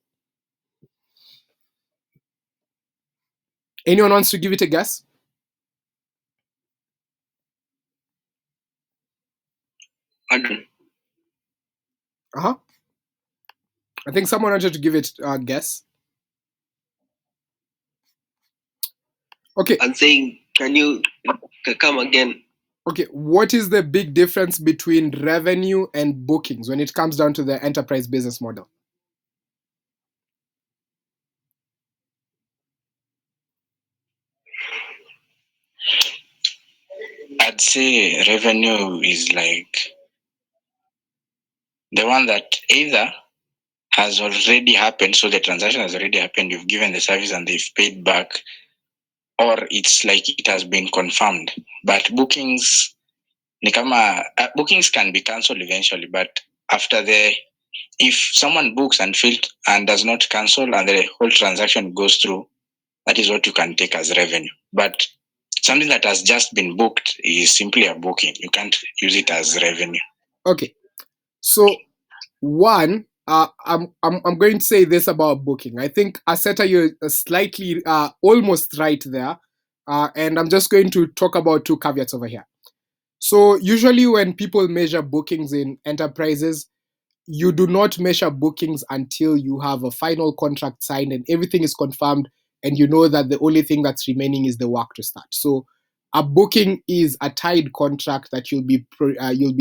anyone wants to give it a guess?
Pardon.
I think someone wanted to give it a guess. Okay.
I'm saying, can you come again?
Okay, what is the big difference between revenue and bookings when it comes down to the enterprise business model?
I'd say revenue is like the one that either has already happened, so the transaction has already happened, you've given the service and they've paid back, or it's like it has been confirmed. But bookings, bookings can be cancelled eventually, but if someone books and does not cancel and the whole transaction goes through, that is what you can take as revenue. But something that has just been booked is simply a booking. You can't use it as revenue.
Okay, so one, I'm going to say this about booking. I think Aseta, you're slightly almost right there, and I'm just going to talk about 2 caveats over here. So usually when people measure bookings in enterprises, you do not measure bookings until you have a final contract signed and everything is confirmed, and you know that the only thing that's remaining is the work to start. So a booking is a tied contract that you'll be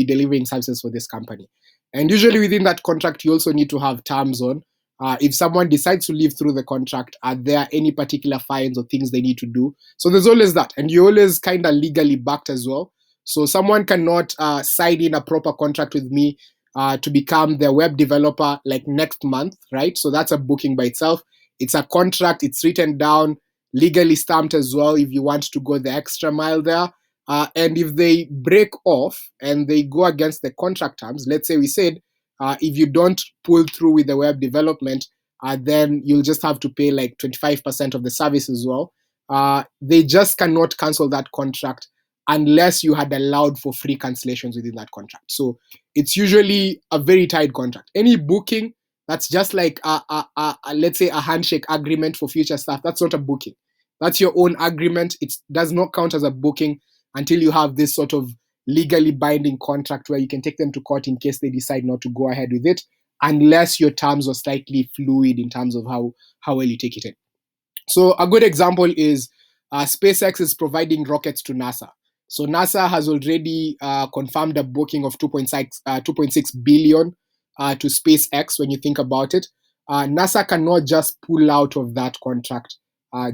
delivering services for this company. And usually within that contract, you also need to have terms on If someone decides to leave through the contract, are there any particular fines or things they need to do? So there's always that, and you're always kind of legally backed as well. So someone cannot sign in a proper contract with me to become their web developer like next month, right? So that's a booking by itself. It's a contract. It's written down, legally stamped as well. If you want to go the extra mile there, and if they break off and they go against the contract terms, let's say we said, if you don't pull through with the web development, then you'll just have to pay like 25% of the service as well. They just cannot cancel that contract unless you had allowed for free cancellations within that contract. So it's usually a very tight contract. Any booking that's just like let's say a handshake agreement for future stuff, that's not a booking. That's your own agreement. It does not count as a booking until you have this sort of legally binding contract where you can take them to court in case they decide not to go ahead with it, unless your terms are slightly fluid in terms of how well you take it in. So a good example is SpaceX is providing rockets to NASA. So NASA has already confirmed a booking of 2.6 billion to SpaceX. When you think about it, NASA cannot just pull out of that contract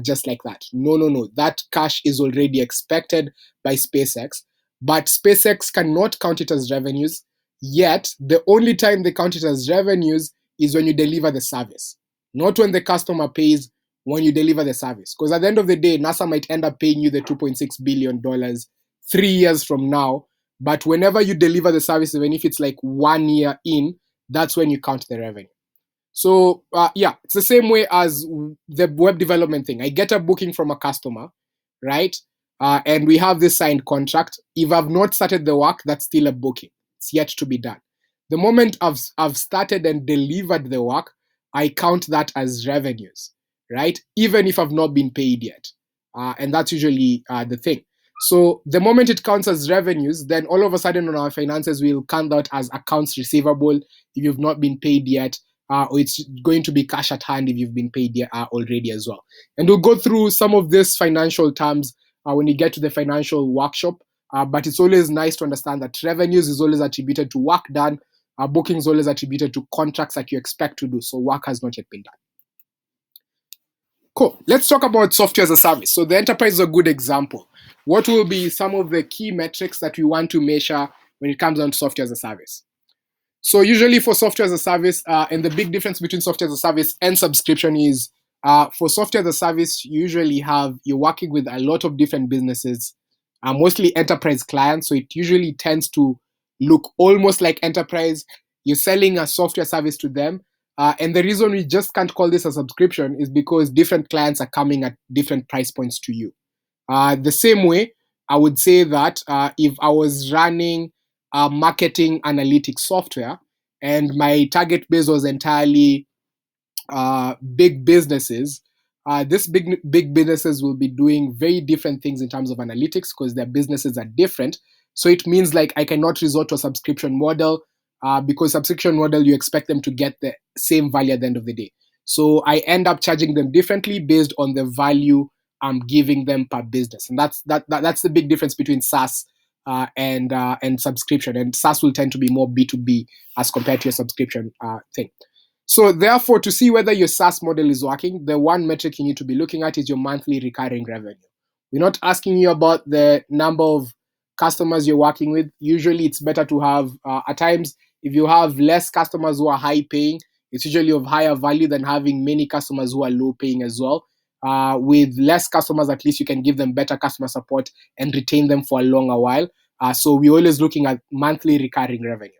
just like that. No. That cash is already expected by SpaceX, but SpaceX cannot count it as revenues. Yet the only time they count it as revenues is when you deliver the service, not when the customer pays, when you deliver the service. Because at the end of the day, NASA might end up paying you the $2.6 billion 3 years from now. But whenever you deliver the service, even if it's like 1 year in, that's when you count the revenue. So yeah, it's the same way as the web development thing. I get a booking from a customer, right? And we have this signed contract. If I've not started the work, that's still a booking. It's yet to be done. The moment I've started and delivered the work, I count that as revenues, right? Even if I've not been paid yet. And that's usually the thing. So the moment it counts as revenues, then all of a sudden on our finances, we'll count that as accounts receivable if you've not been paid yet. Or it's going to be cash at hand if you've been paid already as well. And we'll go through some of these financial terms when you get to the financial workshop. But it's always nice to understand that revenues is always attributed to work done. Bookings always attributed to contracts that you expect to do. So work has not yet been done. Cool. Let's talk about software as a service. So the enterprise is a good example. What will be some of the key metrics that we want to measure when it comes down to software as a service? So usually for software as a service, and the big difference between software as a service and subscription is for software as a service, you usually you're working with a lot of different businesses, mostly enterprise clients. So it usually tends to look almost like enterprise. You're selling a software service to them. And the reason we just can't call this a subscription is because different clients are coming at different price points to you. The same way, I would say that if I was running marketing analytics software and my target base was entirely big businesses, these big businesses will be doing very different things in terms of analytics because their businesses are different. So it means like I cannot resort to a subscription model because subscription model, you expect them to get the same value at the end of the day. So I end up charging them differently based on the value I'm giving them per business, and that's the big difference between SaaS and subscription. And SaaS will tend to be more B2B as compared to a subscription thing. So therefore, to see whether your SaaS model is working, the one metric you need to be looking at is your monthly recurring revenue. We're not asking you about the number of customers you're working with. Usually it's better to have, at times, if you have less customers who are high paying, it's usually of higher value than having many customers who are low paying as well. With less customers, at least you can give them better customer support and retain them for a longer while. So we're always looking at monthly recurring revenue.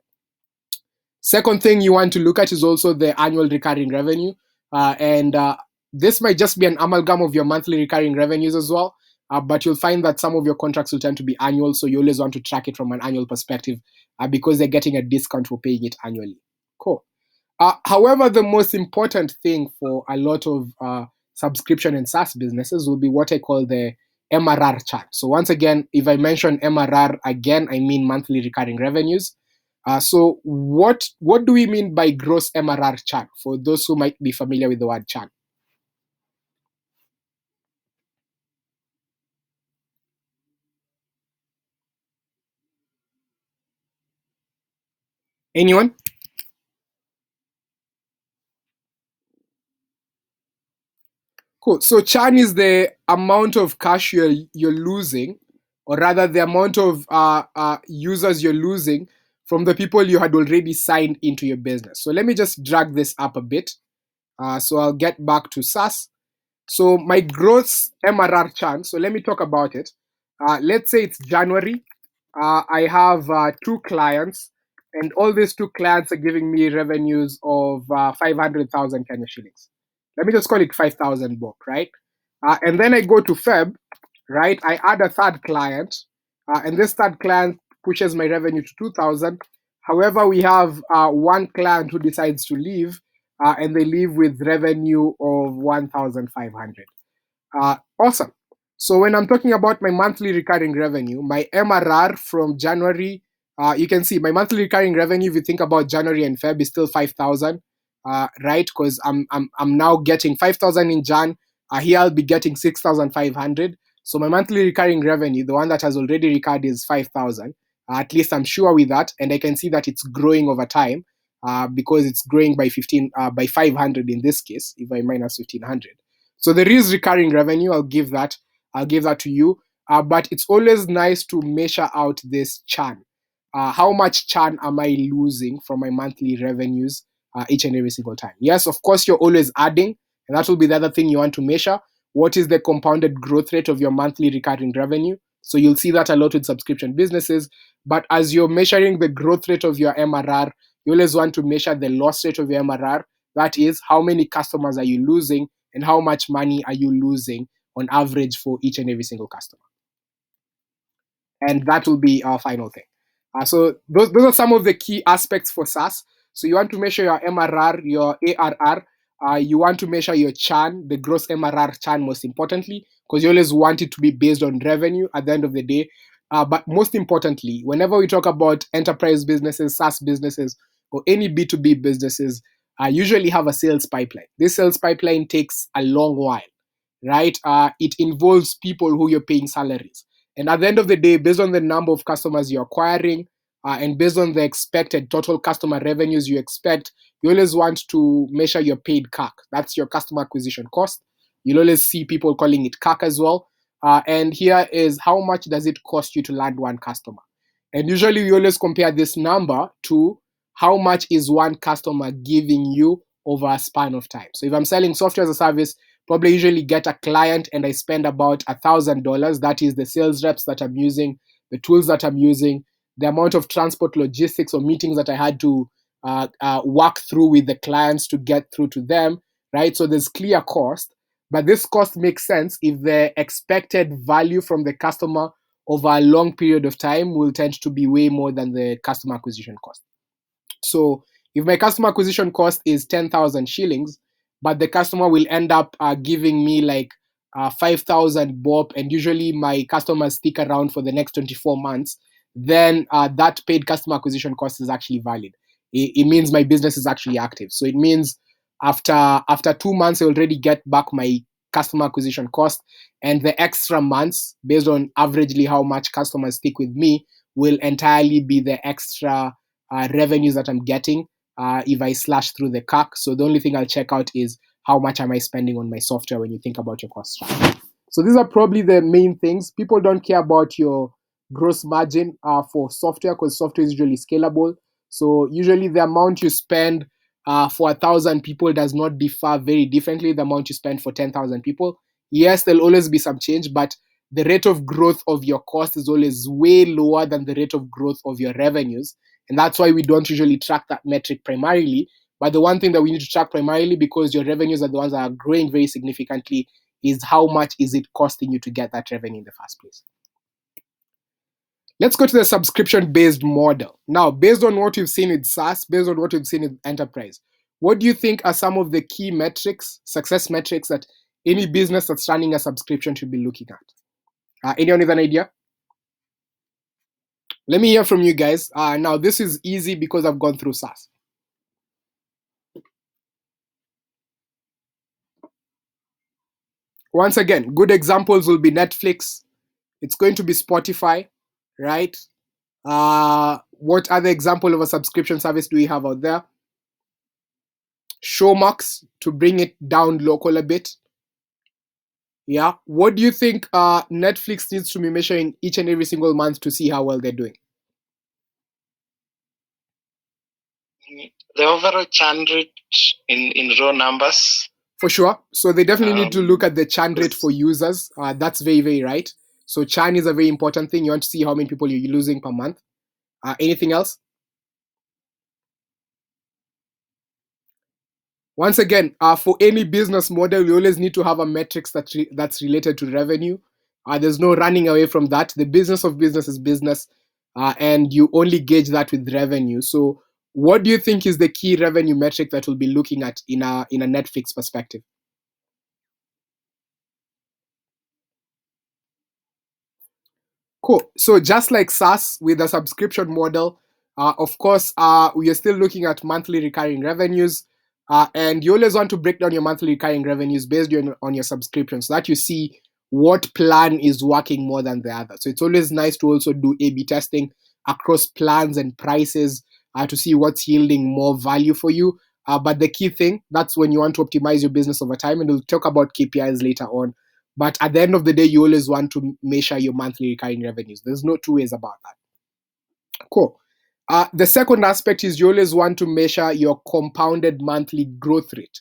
Second thing you want to look at is also the annual recurring revenue. And this might just be an amalgam of your monthly recurring revenues as well. But you'll find that some of your contracts will tend to be annual. So you always want to track it from an annual perspective because they're getting a discount for paying it annually. Cool. However, the most important thing for a lot of subscription and SaaS businesses will be what I call the MRR chart. So once again, if I mention MRR again, I mean monthly recurring revenues. So what do we mean by gross MRR churn for those who might be familiar with the word churn? Anyone? Cool. So churn is the amount of cash you're losing, or rather the amount of users you're losing from the people you had already signed into your business. So let me just drag this up a bit. So I'll get back to SaaS. So my gross MRR churn. So let me talk about it. Let's say it's January. I have 2 clients, and all these 2 clients are giving me revenues of 500,000 Kenya shillings. Let me just call it 5,000 bob, right? And then I go to Feb, right? I add a third client, and this third client pushes my revenue to 2,000. However, we have one client who decides to leave, and they leave with revenue of 1,500. Awesome. So when I'm talking about my monthly recurring revenue, my MRR from January, you can see my monthly recurring revenue. If you think about January and Feb, is still 5,000, right? Because I'm now getting 5,000 in Jan. Here I'll be getting 6,500. So my monthly recurring revenue, the one that has already recurred, is 5,000. At least I'm sure with that, and I can see that it's growing over time because it's growing by 500 in this case. If I minus 1,500. So there is recurring revenue. I'll give that to you. But it's always nice to measure out this churn. How much churn am I losing from my monthly revenues each and every single time? Yes, of course, you're always adding, and that will be the other thing you want to measure. What is the compounded growth rate of your monthly recurring revenue? So you'll see that a lot with subscription businesses. But as you're measuring the growth rate of your MRR, you always want to measure the loss rate of your MRR. That is, how many customers are you losing and how much money are you losing on average for each and every single customer. And that will be our final thing. So those are some of the key aspects for SaaS. So you want to measure your MRR, your ARR. You want to measure your churn, the gross MRR churn most importantly, because you always want it to be based on revenue at the end of the day. But most importantly, whenever we talk about enterprise businesses, SaaS businesses, or any B2B businesses, usually have a sales pipeline. This sales pipeline takes a long while, right? It involves people who you're paying salaries. And at the end of the day, based on the number of customers you're acquiring and based on the expected total customer revenues you expect, you always want to measure your paid CAC. That's your customer acquisition cost. You'll always see people calling it CAC as well. And here is how much does it cost you to land one customer. And usually we always compare this number to how much is one customer giving you over a span of time. So if I'm selling software as a service, probably usually get a client and I spend about $1,000. That is the sales reps that I'm using, the tools that I'm using, the amount of transport logistics or meetings that I had to work through with the clients to get through to them, right? So there's clear cost, but this cost makes sense if the expected value from the customer over a long period of time will tend to be way more than the customer acquisition cost. So if my customer acquisition cost is 10,000 shillings, but the customer will end up giving me like 5,000 bob, and usually my customers stick around for the next 24 months, then that paid customer acquisition cost is actually valid. It means my business is actually active. So it means after 2 months, I already get back my customer acquisition cost, and the extra months, based on averagely how much customers stick with me, will entirely be the extra revenues that I'm getting if I slash through the CAC. So the only thing I'll check out is how much am I spending on my software when you think about your cost structure. So these are probably the main things. People don't care about your gross margin for software because software is usually scalable. So usually the amount you spend for 1,000 people does not differ very differently the amount you spend for 10,000 people. Yes, there'll always be some change, but the rate of growth of your cost is always way lower than the rate of growth of your revenues. And that's why we don't usually track that metric primarily. But the one thing that we need to track primarily, because your revenues are the ones that are growing very significantly, is how much is it costing you to get that revenue in the first place. Let's go to the subscription-based model. Now, based on what you've seen with SaaS, based on what you've seen in enterprise, what do you think are some of the key metrics, success metrics, that any business that's running a subscription should be looking at? Anyone with an idea? Let me hear from you guys. Now, this is easy because I've gone through SaaS. Once again, good examples will be Netflix. It's going to be Spotify, right? What other example of a subscription service do we have out there? Showmax, to bring it down local a bit. Yeah. What do you think Netflix needs to be measuring each and every single month to see how well they're doing?
The overall churn rate in raw numbers.
For sure. So they definitely need to look at the churn rate
Yes.
for users. That's very, very right. So churn is a very important thing. You want to see how many people you're losing per month. Anything else? Once again, for any business model, you always need to have a metrics that's related to revenue. There's no running away from that. The business of business is business, and you only gauge that with revenue. So, what do you think is the key revenue metric that we'll be looking at in a Netflix perspective? Cool. So just like SaaS with a subscription model, of course, we are still looking at monthly recurring revenues. And you always want to break down your monthly recurring revenues based on your subscription so that you see what plan is working more than the other. So it's always nice to also do A/B testing across plans and prices to see what's yielding more value for you. But the key thing, that's when you want to optimize your business over time. And we'll talk about KPIs later on. But at the end of the day, you always want to measure your monthly recurring revenues. There's no two ways about that. Cool. The second aspect is you always want to measure your compounded monthly growth rate.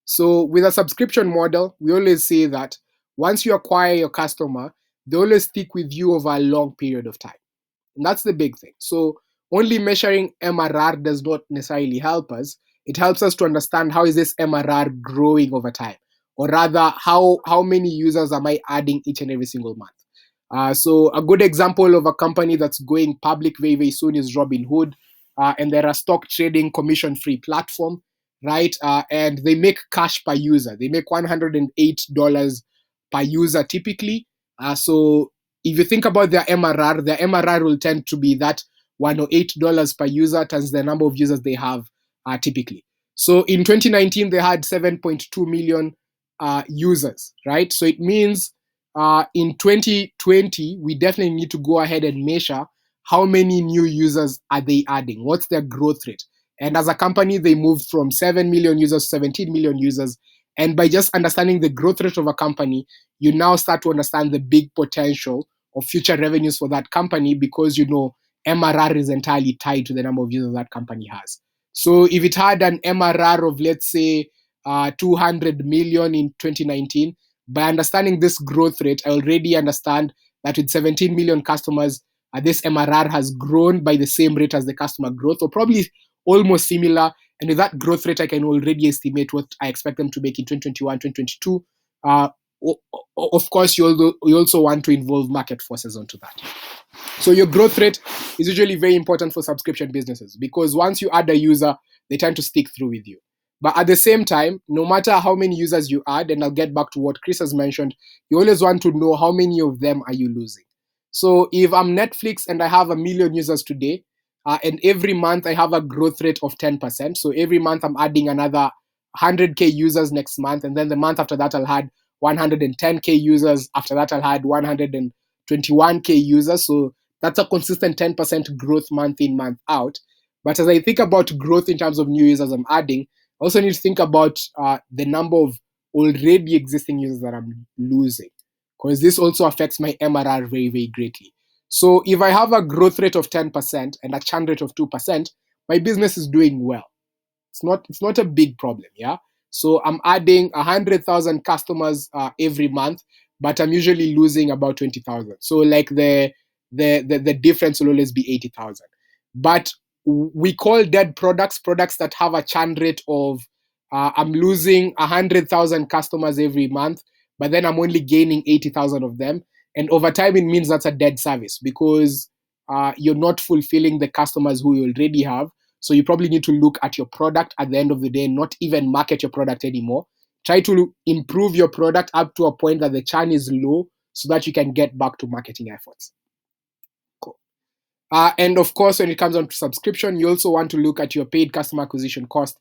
So with a subscription model, we always say that once you acquire your customer, they always stick with you over a long period of time. And that's the big thing. So only measuring MRR does not necessarily help us. It helps us to understand how is this MRR growing over time, or rather, how many users am I adding each and every single month. So a good example of a company that's going public very, very soon is Robinhood, and they're a stock trading commission-free platform, right? And they make cash per user. They make $108 per user typically. So if you think about their MRR will tend to be that $108 per user times the number of users they have typically. So in 2019, they had 7.2 million users, right? So it means in 2020, we definitely need to go ahead and measure how many new users are they adding? What's their growth rate? And as a company, they moved from 7 million users to 17 million users. And by just understanding the growth rate of a company, you now start to understand the big potential of future revenues for that company because you know MRR is entirely tied to the number of users that company has. So if it had an MRR of, let's say, 200 million in 2019, by understanding this growth rate, I already understand that with 17 million customers, this MRR has grown by the same rate as the customer growth, or probably almost similar. And with that growth rate, I can already estimate what I expect them to make in 2021, 2022. Of course, you also want to involve market forces onto that. So your growth rate is usually very important for subscription businesses because once you add a user, they tend to stick through with you. But at the same time, no matter how many users you add, and I'll get back to what Chris has mentioned, you always want to know how many of them are you losing. So if I'm Netflix and I have 1 million users today, and every month I have a growth rate of 10%, so every month I'm adding another 100K users next month, and then the month after that I'll add 110K users, after that I'll add 121K users, so that's a consistent 10% growth month in, month out. But as I think about growth in terms of new users I'm adding, I also need to think about the number of already existing users that I'm losing, because this also affects my MRR very, very greatly. So if I have a growth rate of 10% and a churn rate of 2%, my business is doing well. It's not a big problem, yeah. So I'm adding 100,000 customers every month, but I'm usually losing about 20,000. So like the difference will always be 80,000. But we call dead products that have a churn rate of I'm losing 100,000 customers every month, but then I'm only gaining 80,000 of them. And over time, it means that's a dead service because you're not fulfilling the customers who you already have. So you probably need to look at your product at the end of the day, not even market your product anymore. Try to improve your product up to a point that the churn is low so that you can get back to marketing efforts. Cool. And of course, when it comes on to subscription, you also want to look at your paid customer acquisition cost.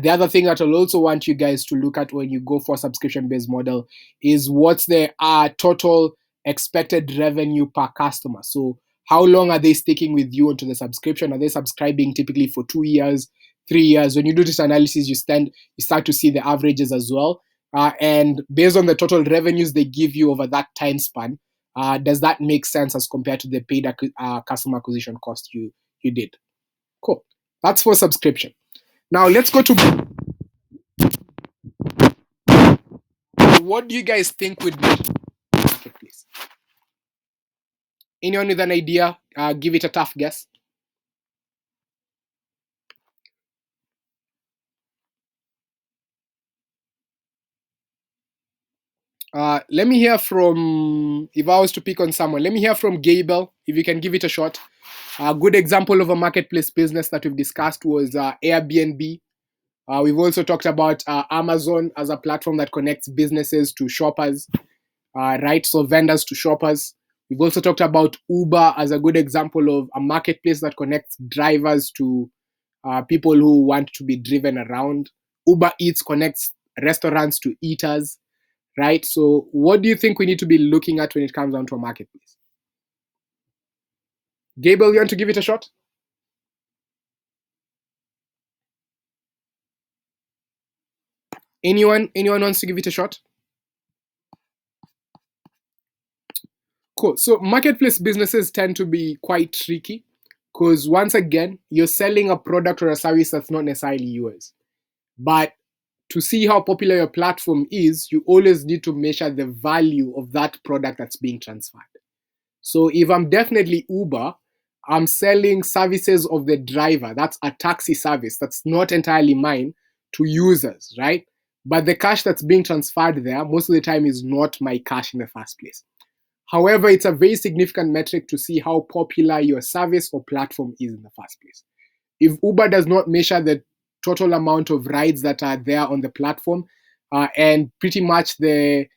The other thing that I'll also want you guys to look at when you go for a subscription-based model is what's the total expected revenue per customer. So how long are they sticking with you onto the subscription? Are they subscribing typically for 2 years, 3 years? When you do this analysis, you start to see the averages as well. and based on the total revenues they give you over that time span, does that make sense as compared to the paid customer acquisition cost you did? Cool. That's for subscription. Now let's go to what do you guys think would be marketplace? Anyone with an idea? Give it a tough guess. Let me hear from, if I was to pick on someone, let me hear from Gable, if you can give it a shot. A good example of a marketplace business that we've discussed was Airbnb. We've also talked about Amazon as a platform that connects businesses to shoppers, right? So vendors to shoppers. We've also talked about Uber as a good example of a marketplace that connects drivers to people who want to be driven around. Uber Eats connects restaurants to eaters, right? So what do you think we need to be looking at when it comes down to a marketplace? Gable, you want to give it a shot? Anyone wants to give it a shot? Cool. So marketplace businesses tend to be quite tricky because once again, you're selling a product or a service that's not necessarily yours. But to see how popular your platform is, you always need to measure the value of that product that's being transferred. So if I'm definitely Uber, I'm selling services of the driver. That's a taxi service that's not entirely mine to users, right? But the cash that's being transferred there, most of the time, is not my cash in the first place. However, it's a very significant metric to see how popular your service or platform is in the first place. If Uber does not measure the total amount of rides that are there on the platform, and pretty much the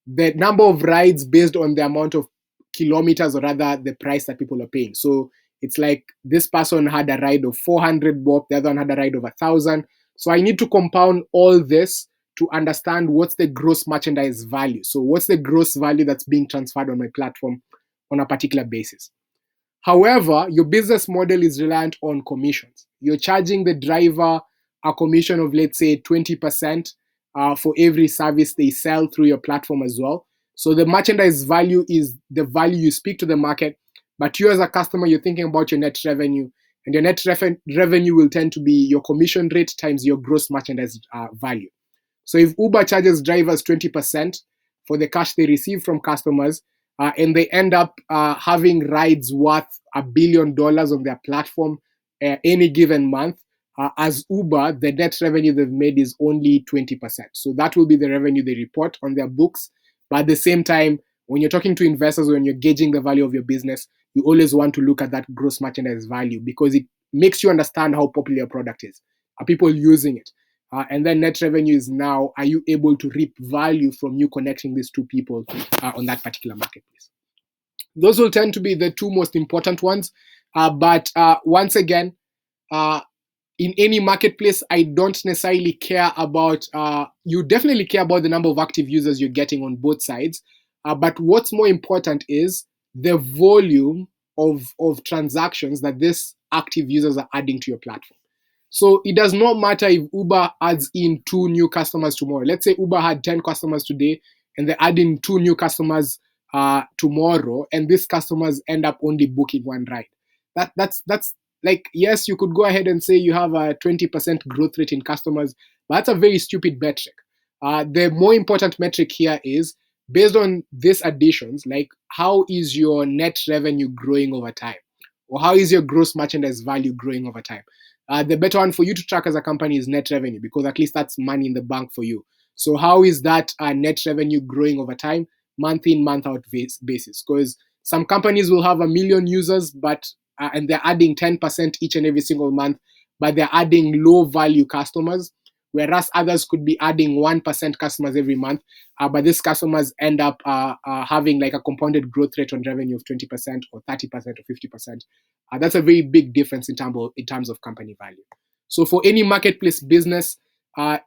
number of rides based on the amount of kilometers, or rather the price that people are paying. So it's like this person had a ride of 400 bob, the other one had a ride of 1,000. So I need to compound all this to understand what's the gross merchandise value. So what's the gross value that's being transferred on my platform on a particular basis. However, your business model is reliant on commissions. You're charging the driver a commission of, let's say, 20% for every service they sell through your platform as well. So the merchandise value is the value you speak to the market, but you as a customer, you're thinking about your net revenue, and your net revenue will tend to be your commission rate times your gross merchandise value. So if Uber charges drivers 20% for the cash they receive from customers, and they end up having rides worth $1 billion on their platform any given month, as Uber, the net revenue they've made is only 20%. So that will be the revenue they report on their books. But at the same time, when you're talking to investors, when you're gauging the value of your business, you always want to look at that gross merchandise value because it makes you understand how popular your product is. Are people using it? And then net revenue is now, are you able to reap value from you connecting these two people on that particular marketplace? Those will tend to be the two most important ones. But once again, in any marketplace, I don't necessarily care about, you definitely care about the number of active users you're getting on both sides. But what's more important is the volume of transactions that these active users are adding to your platform. So it does not matter if Uber adds in 2 new customers tomorrow. Let's say Uber had 10 customers today and they add in 2 new customers tomorrow, and these customers end up only booking 1 ride. That's like, yes, you could go ahead and say you have a 20% growth rate in customers, but that's a very stupid metric. The more important metric here is based on these additions, like how is your net revenue growing over time? Or how is your gross merchandise value growing over time? The better one for you to track as a company is net revenue, because at least that's money in the bank for you. So how is that net revenue growing over time, month in, month out basis? Because some companies will have 1 million users, but and they're adding 10% each and every single month, but they're adding low value customers, whereas others could be adding 1% customers every month, but these customers end up having like a compounded growth rate on revenue of 20% or 30% or 50%. That's a very big difference in terms of company value. So for any marketplace business,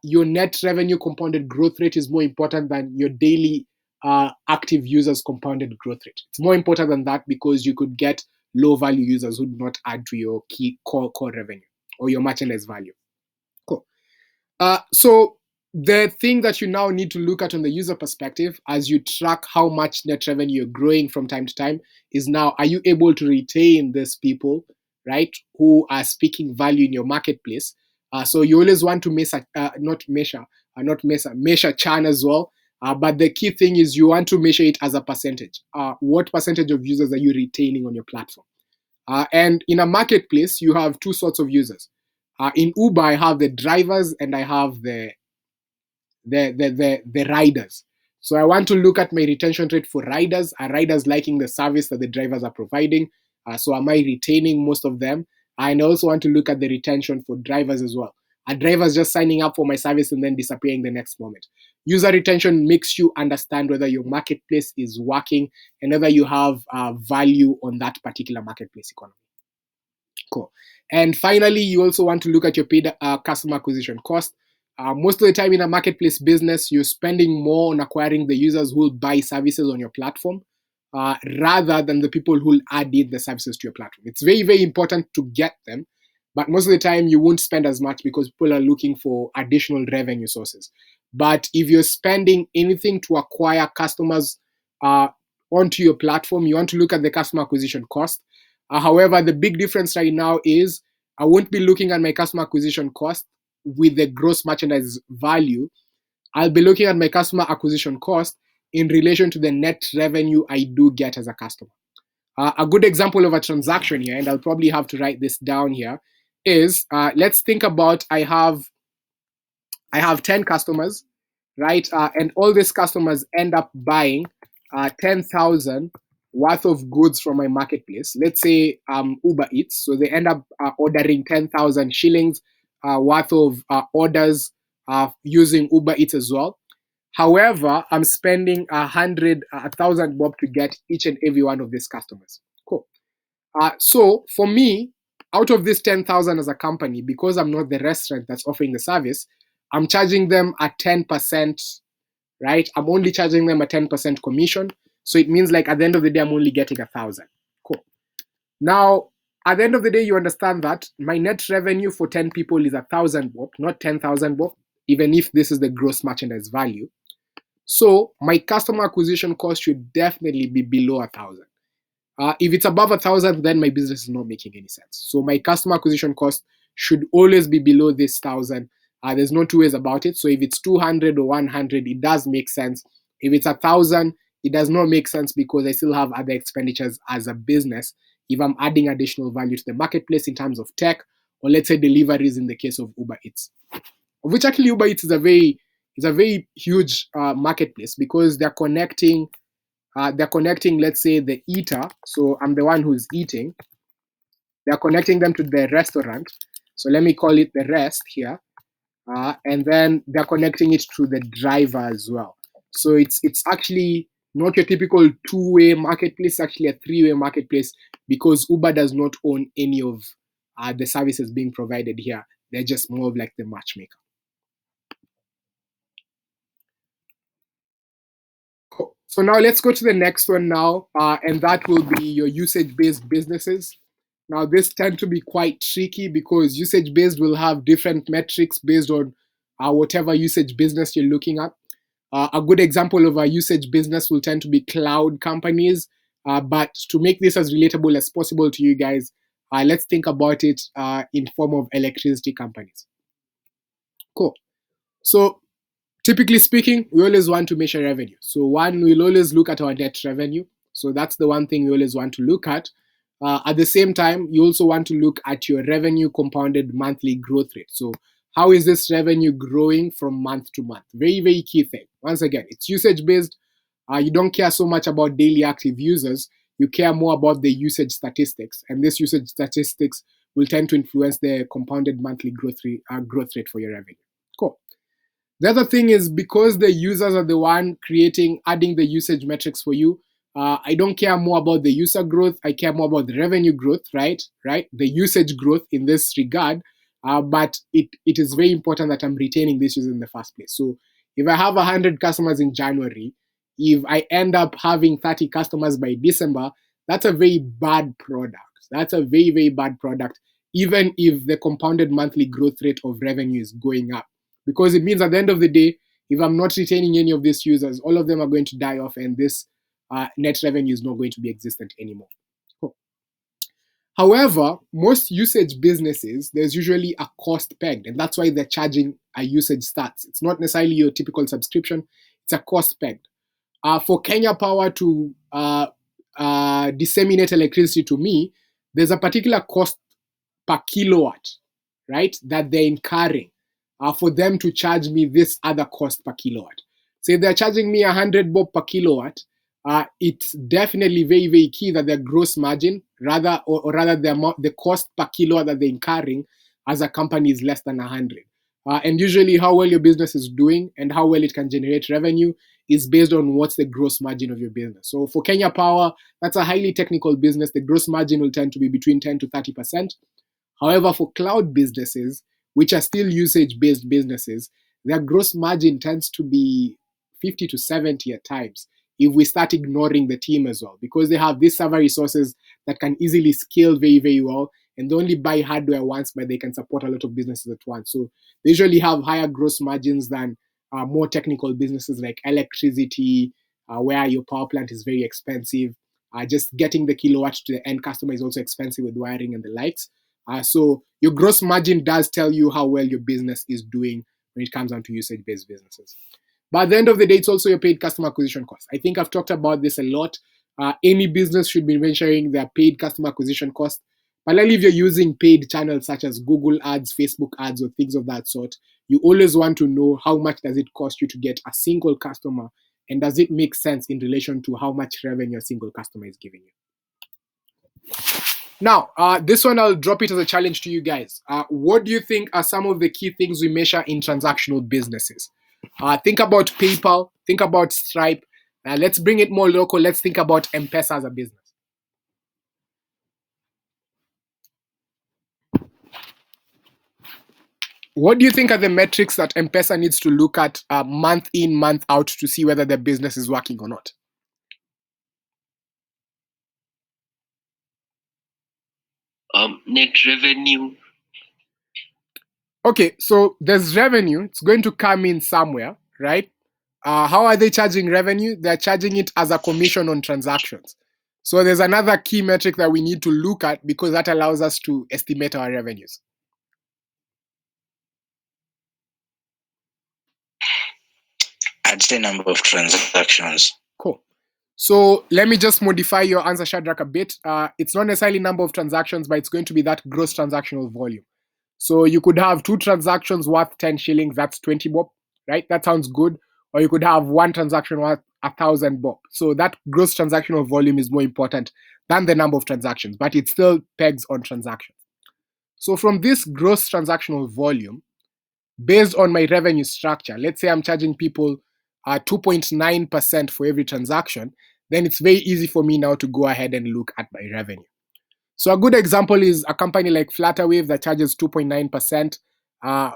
your net revenue compounded growth rate is more important than your daily active users compounded growth rate. It's more important than that because you could get low value users who do not add to your key core revenue or your merchandise value. Cool. So the thing that you now need to look at on the user perspective as you track how much net revenue you're growing from time to time is now, are you able to retain these people, right, who are speaking value in your marketplace? So you always want to measure churn as well. But the key thing is you want to measure it as a percentage. What percentage of users are you retaining on your platform? And in a marketplace, you have two sorts of users. In Uber, I have the drivers and I have the riders. So I want to look at my retention rate for riders. Are riders liking the service that the drivers are providing? So am I retaining most of them? And I also want to look at the retention for drivers as well. Are drivers just signing up for my service and then disappearing the next moment? User retention makes you understand whether your marketplace is working and whether you have value on that particular marketplace economy. Cool. And finally, you also want to look at your paid customer acquisition cost. Most of the time in a marketplace business, you're spending more on acquiring the users who will buy services on your platform rather than the people who will add in the services to your platform. It's very, very important to get them, but most of the time you won't spend as much because people are looking for additional revenue sources. But if you're spending anything to acquire customers onto your platform, you want to look at the customer acquisition cost. However, the big difference right now is I won't be looking at my customer acquisition cost with the gross merchandise value. I'll be looking at my customer acquisition cost in relation to the net revenue I do get as a customer. A good example of a transaction here, and I'll probably have to write this down here, is let's think about I have 10 customers, right? And all these customers end up buying 10,000 worth of goods from my marketplace. Let's say Uber Eats. So they end up ordering 10,000 shillings worth of orders using Uber Eats as well. However, I'm spending 1,000 bob to get each and every one of these customers. Cool. So for me, out of this 10,000 as a company, because I'm not the restaurant that's offering the service, I'm charging them a 10%, right? I'm only charging them a 10% commission. So it means like at the end of the day, I'm only getting 1,000. Cool. Now, at the end of the day, you understand that my net revenue for 10 people is 1,000 bob, not 10,000 bob, even if this is the gross merchandise value. So my customer acquisition cost should definitely be below 1,000. If it's above 1,000, then my business is not making any sense. So my customer acquisition cost should always be below this 1,000. There's no two ways about it. So if it's 200 or 100, it does make sense. If it's 1,000, it does not make sense because I still have other expenditures as a business. If I'm adding additional value to the marketplace in terms of tech, or let's say deliveries in the case of Uber Eats, which actually Uber Eats is a very huge marketplace because they're connecting, let's say, the eater. So I'm the one who's eating. They're connecting them to the restaurant. So let me call it the rest here. And then they're connecting it to the driver as well. So it's actually not your typical two-way marketplace, actually a three-way marketplace because Uber does not own any of the services being provided here. They're just more of like the matchmaker. Cool. So now let's go to the next one now, and that will be your usage-based businesses. Now, this tend to be quite tricky because usage-based will have different metrics based on whatever usage business you're looking at. A good example of a usage business will tend to be cloud companies. But to make this as relatable as possible to you guys, let's think about it in form of electricity companies. Cool. So typically speaking, we always want to measure revenue. So one, we'll always look at our net revenue. So that's the one thing we always want to look at. At the same time, you also want to look at your revenue compounded monthly growth rate. So how is this revenue growing from month to month? Very, very key thing. Once again, it's usage based. You don't care so much about daily active users. You care more about the usage statistics. And this usage statistics will tend to influence the compounded monthly growth rate for your revenue. Cool. The other thing is because the users are the one adding the usage metrics for you, I don't care more about the user growth. I care more about the revenue growth, right? The usage growth in this regard. But it is very important that I'm retaining these users in the first place. So if I have 100 customers in January, if I end up having 30 customers by December, that's a very bad product. That's a very, very bad product, even if the compounded monthly growth rate of revenue is going up. because it means at the end of the day, if I'm not retaining any of these users, all of them are going to die off, and this net revenue is not going to be existent anymore. Cool. However, most usage businesses, there's usually a cost pegged, and that's why they're charging a usage stats. It's not necessarily your typical subscription, it's a cost pegged. For Kenya Power to disseminate electricity to me, there's a particular cost per kilowatt, right, that they're incurring for them to charge me this other cost per kilowatt. So if they're charging me 100 bob per kilowatt, it's definitely very, very key that their gross margin, rather the cost per kilowatt that they're incurring as a company is less than 100. And usually how well your business is doing and how well it can generate revenue is based on what's the gross margin of your business. So for Kenya Power, that's a highly technical business. The gross margin will tend to be between 10 to 30%. However, for cloud businesses, which are still usage-based businesses, their gross margin tends to be 50 to 70 at times if we start ignoring the team as well, because they have these server resources that can easily scale very, very well, and they only buy hardware once, but they can support a lot of businesses at once. So they usually have higher gross margins than more technical businesses like electricity, where your power plant is very expensive. Just getting the kilowatt to the end customer is also expensive with wiring and the likes. So your gross margin does tell you how well your business is doing when it comes down to usage-based businesses. But at the end of the day, it's also your paid customer acquisition cost. I think I've talked about this a lot. Any business should be measuring their paid customer acquisition cost. Particularly if you're using paid channels such as Google ads, Facebook ads, or things of that sort, you always want to know how much does it cost you to get a single customer, and does it make sense in relation to how much revenue a single customer is giving you. Now, this one I'll drop it as a challenge to you guys. What do you think are some of the key things we measure in transactional businesses? Think about PayPal, think about Stripe. Let's bring it more local. Let's think about M-Pesa as a business. What do you think are the metrics that M-Pesa needs to look at month in, month out to see whether their business is working or not?
Net revenue.
Okay, so there's revenue. It's going to come in somewhere, right? How are they charging revenue? They're charging it as a commission on transactions. So there's another key metric that we need to look at because that allows us to estimate our revenues.
I'd say number of transactions.
Cool. So let me just modify your answer, Shadrach, a bit. It's not necessarily number of transactions, but it's going to be that gross transactional volume. So you could have 2 transactions worth 10 shillings, that's 20 bob, right? That sounds good. Or you could have 1 transaction worth 1,000 bob. So that gross transactional volume is more important than the number of transactions, but it still pegs on transactions. So from this gross transactional volume, based on my revenue structure, let's say I'm charging people 2.9% for every transaction, then it's very easy for me now to go ahead and look at my revenue. So a good example is a company like Flutterwave that charges 2.9%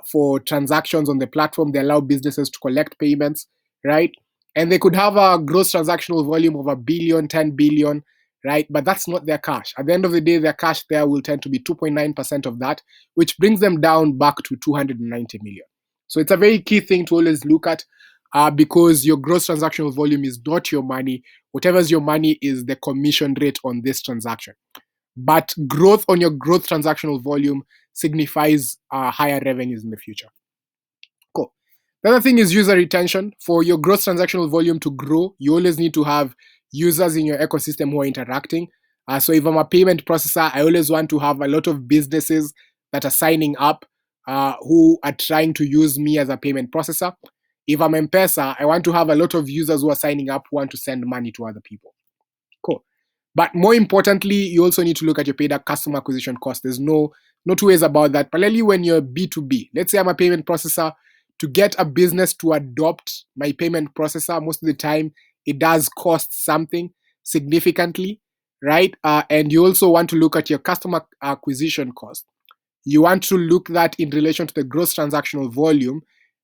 for transactions on the platform. They allow businesses to collect payments, right? And they could have a gross transactional volume of 1 billion, 10 billion, right? But that's not their cash. At the end of the day, their cash there will tend to be 2.9% of that, which brings them down back to 290 million. So it's a very key thing to always look at because your gross transactional volume is not your money. Whatever's your money is the commission rate on this transaction. But growth on your growth transactional volume signifies higher revenues in the future. Cool. The other thing is user retention. For your gross transactional volume to grow, you always need to have users in your ecosystem who are interacting. So if I'm a payment processor, I always want to have a lot of businesses that are signing up who are trying to use me as a payment processor. If I'm M-Pesa, I want to have a lot of users who are signing up who want to send money to other people. Cool. But more importantly, you also need to look at your paid customer acquisition cost. There's no two ways about that. Particularly when you're B2B. Let's say I'm a payment processor. To get a business to adopt my payment processor, most of the time, it does cost something significantly, right? And you also want to look at your customer acquisition cost. You want to look that in relation to the gross transactional volume.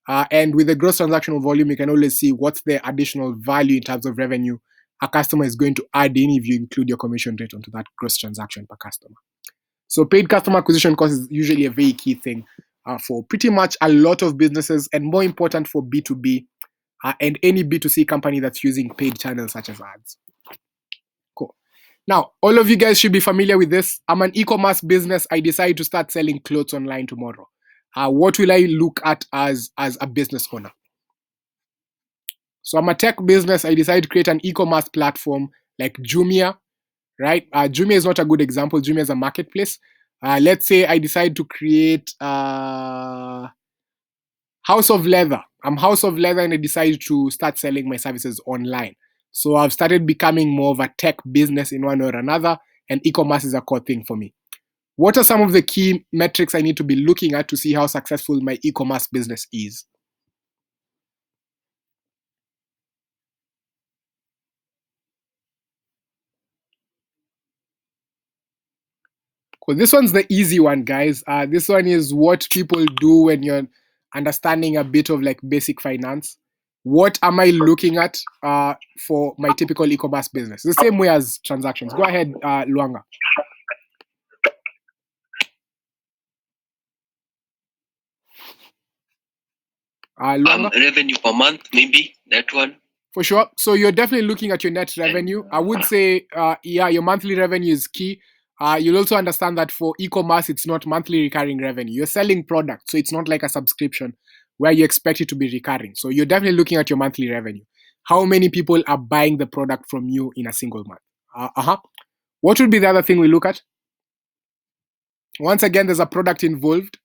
And with the gross transactional volume, you can always see what's the additional value in terms of revenue a customer is going to add in if you include your commission rate onto that gross transaction per customer. So paid customer acquisition cost is usually a very key thing for pretty much a lot of businesses, and more important for B2B and any B2C company that's using paid channels such as ads. Cool. Now, all of you guys should be familiar with this. I'm an e-commerce business. I decide to start selling clothes online tomorrow. What will I look at as a business owner? So I'm a tech business. I decide to create an e-commerce platform like Jumia, right? Jumia is not a good example. Jumia is a marketplace. Let's say I decide to create House of Leather. I'm House of Leather and I decide to start selling my services online. So I've started becoming more of a tech business in one or another, and e-commerce is a core thing for me. What are some of the key metrics I need to be looking at to see how successful my e-commerce business is? Cool. This one's the easy one, guys. This one is what people do when you're understanding a bit of like basic finance. What am I looking at for my typical e-commerce business? The same way as transactions. Go ahead, Luanga. Luanga?
Revenue per month, maybe that one.
For sure. So you're definitely looking at your net revenue. I would say, yeah, your monthly revenue is key. You'll also understand that for e-commerce, it's not monthly recurring revenue. You're selling products, so it's not like a subscription where you expect it to be recurring. So you're definitely looking at your monthly revenue. How many people are buying the product from you in a single month? What would be the other thing we look at? Once again, there's a product involved.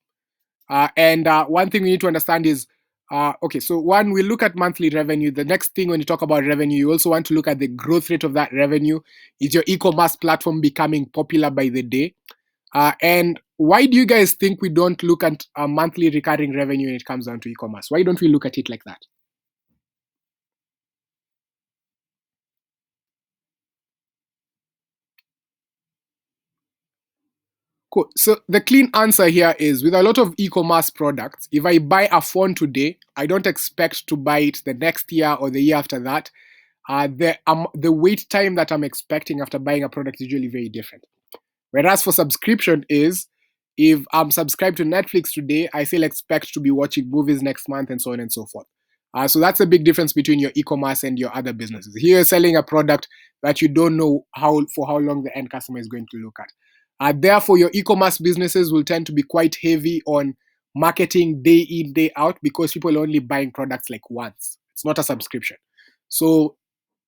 And one thing we need to understand is, okay, so one, we look at monthly revenue. The next thing when you talk about revenue, you also want to look at the growth rate of that revenue. Is your e-commerce platform becoming popular by the day? And why do you guys think we don't look at monthly recurring revenue when it comes down to e-commerce? Why don't we look at it like that? Cool. So the clean answer here is, with a lot of e-commerce products, if I buy a phone today, I don't expect to buy it the next year or the year after that. The wait time that I'm expecting after buying a product is usually very different. Whereas for subscription is, if I'm subscribed to Netflix today, I still expect to be watching movies next month and so on and so forth. So that's a big difference between your e-commerce and your other businesses. Here you're selling a product that you don't know for how long the end customer is going to look at. Therefore, your e-commerce businesses will tend to be quite heavy on marketing day in, day out, because people are only buying products like once. It's not a subscription. So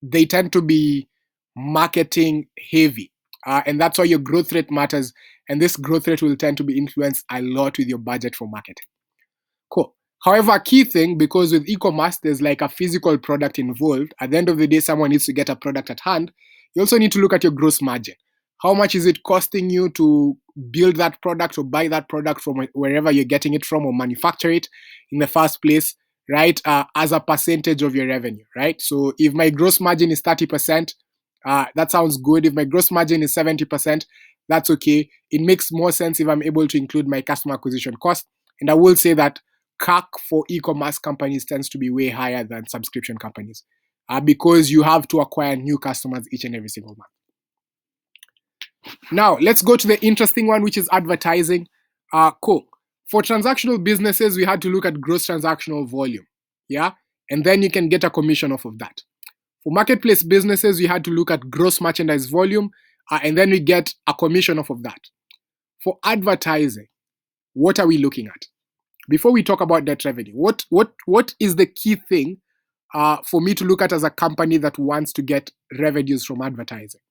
they tend to be marketing heavy. And that's why your growth rate matters. And this growth rate will tend to be influenced a lot with your budget for marketing. Cool. However, a key thing, because with e-commerce, there's like a physical product involved. At the end of the day, someone needs to get a product at hand. You also need to look at your gross margin. How much is it costing you to build that product or buy that product from wherever you're getting it from or manufacture it in the first place, right? As a percentage of your revenue, right? So if my gross margin is 30%, that sounds good. If my gross margin is 70%, that's okay. It makes more sense if I'm able to include my customer acquisition cost. And I will say that CAC for e-commerce companies tends to be way higher than subscription companies because you have to acquire new customers each and every single month. Now, let's go to the interesting one, which is advertising. Cool. For transactional businesses, we had to look at gross transactional volume. Yeah. And then you can get a commission off of that. For marketplace businesses, we had to look at gross merchandise volume, and then we get a commission off of that. For advertising, what are we looking at? Before we talk about net revenue, what is the key thing for me to look at as a company that wants to get revenues from advertising?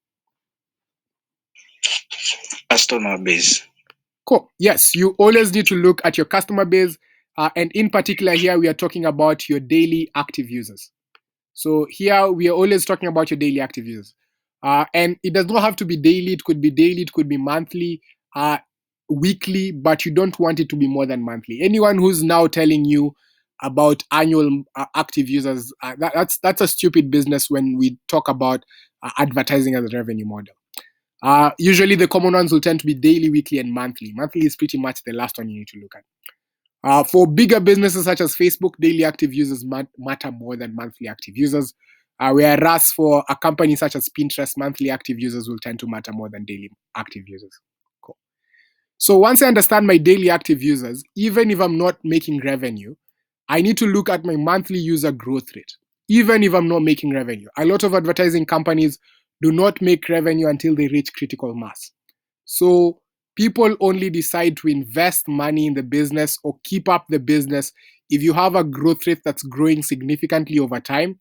Customer base.
Cool. Yes, you always need to look at your customer base. And in particular here, we are talking about your daily active users. So here we are always talking about your daily active users. And it does not have to be daily. It could be monthly, weekly, but you don't want it to be more than monthly. Anyone who's now telling you about annual active users, that's a stupid business when we talk about advertising as a revenue model. Usually the common ones will tend to be daily, weekly, and monthly. Monthly is pretty much the last one you need to look at. For bigger businesses such as Facebook, daily active users matter more than monthly active users. Whereas for a company such as Pinterest, monthly active users will tend to matter more than daily active users. Cool. So once I understand my daily active users, even if I'm not making revenue, I need to look at my monthly user growth rate, even if I'm not making revenue. A lot of advertising companies do not make revenue until they reach critical mass. So people only decide to invest money in the business or keep up the business if you have a growth rate that's growing significantly over time,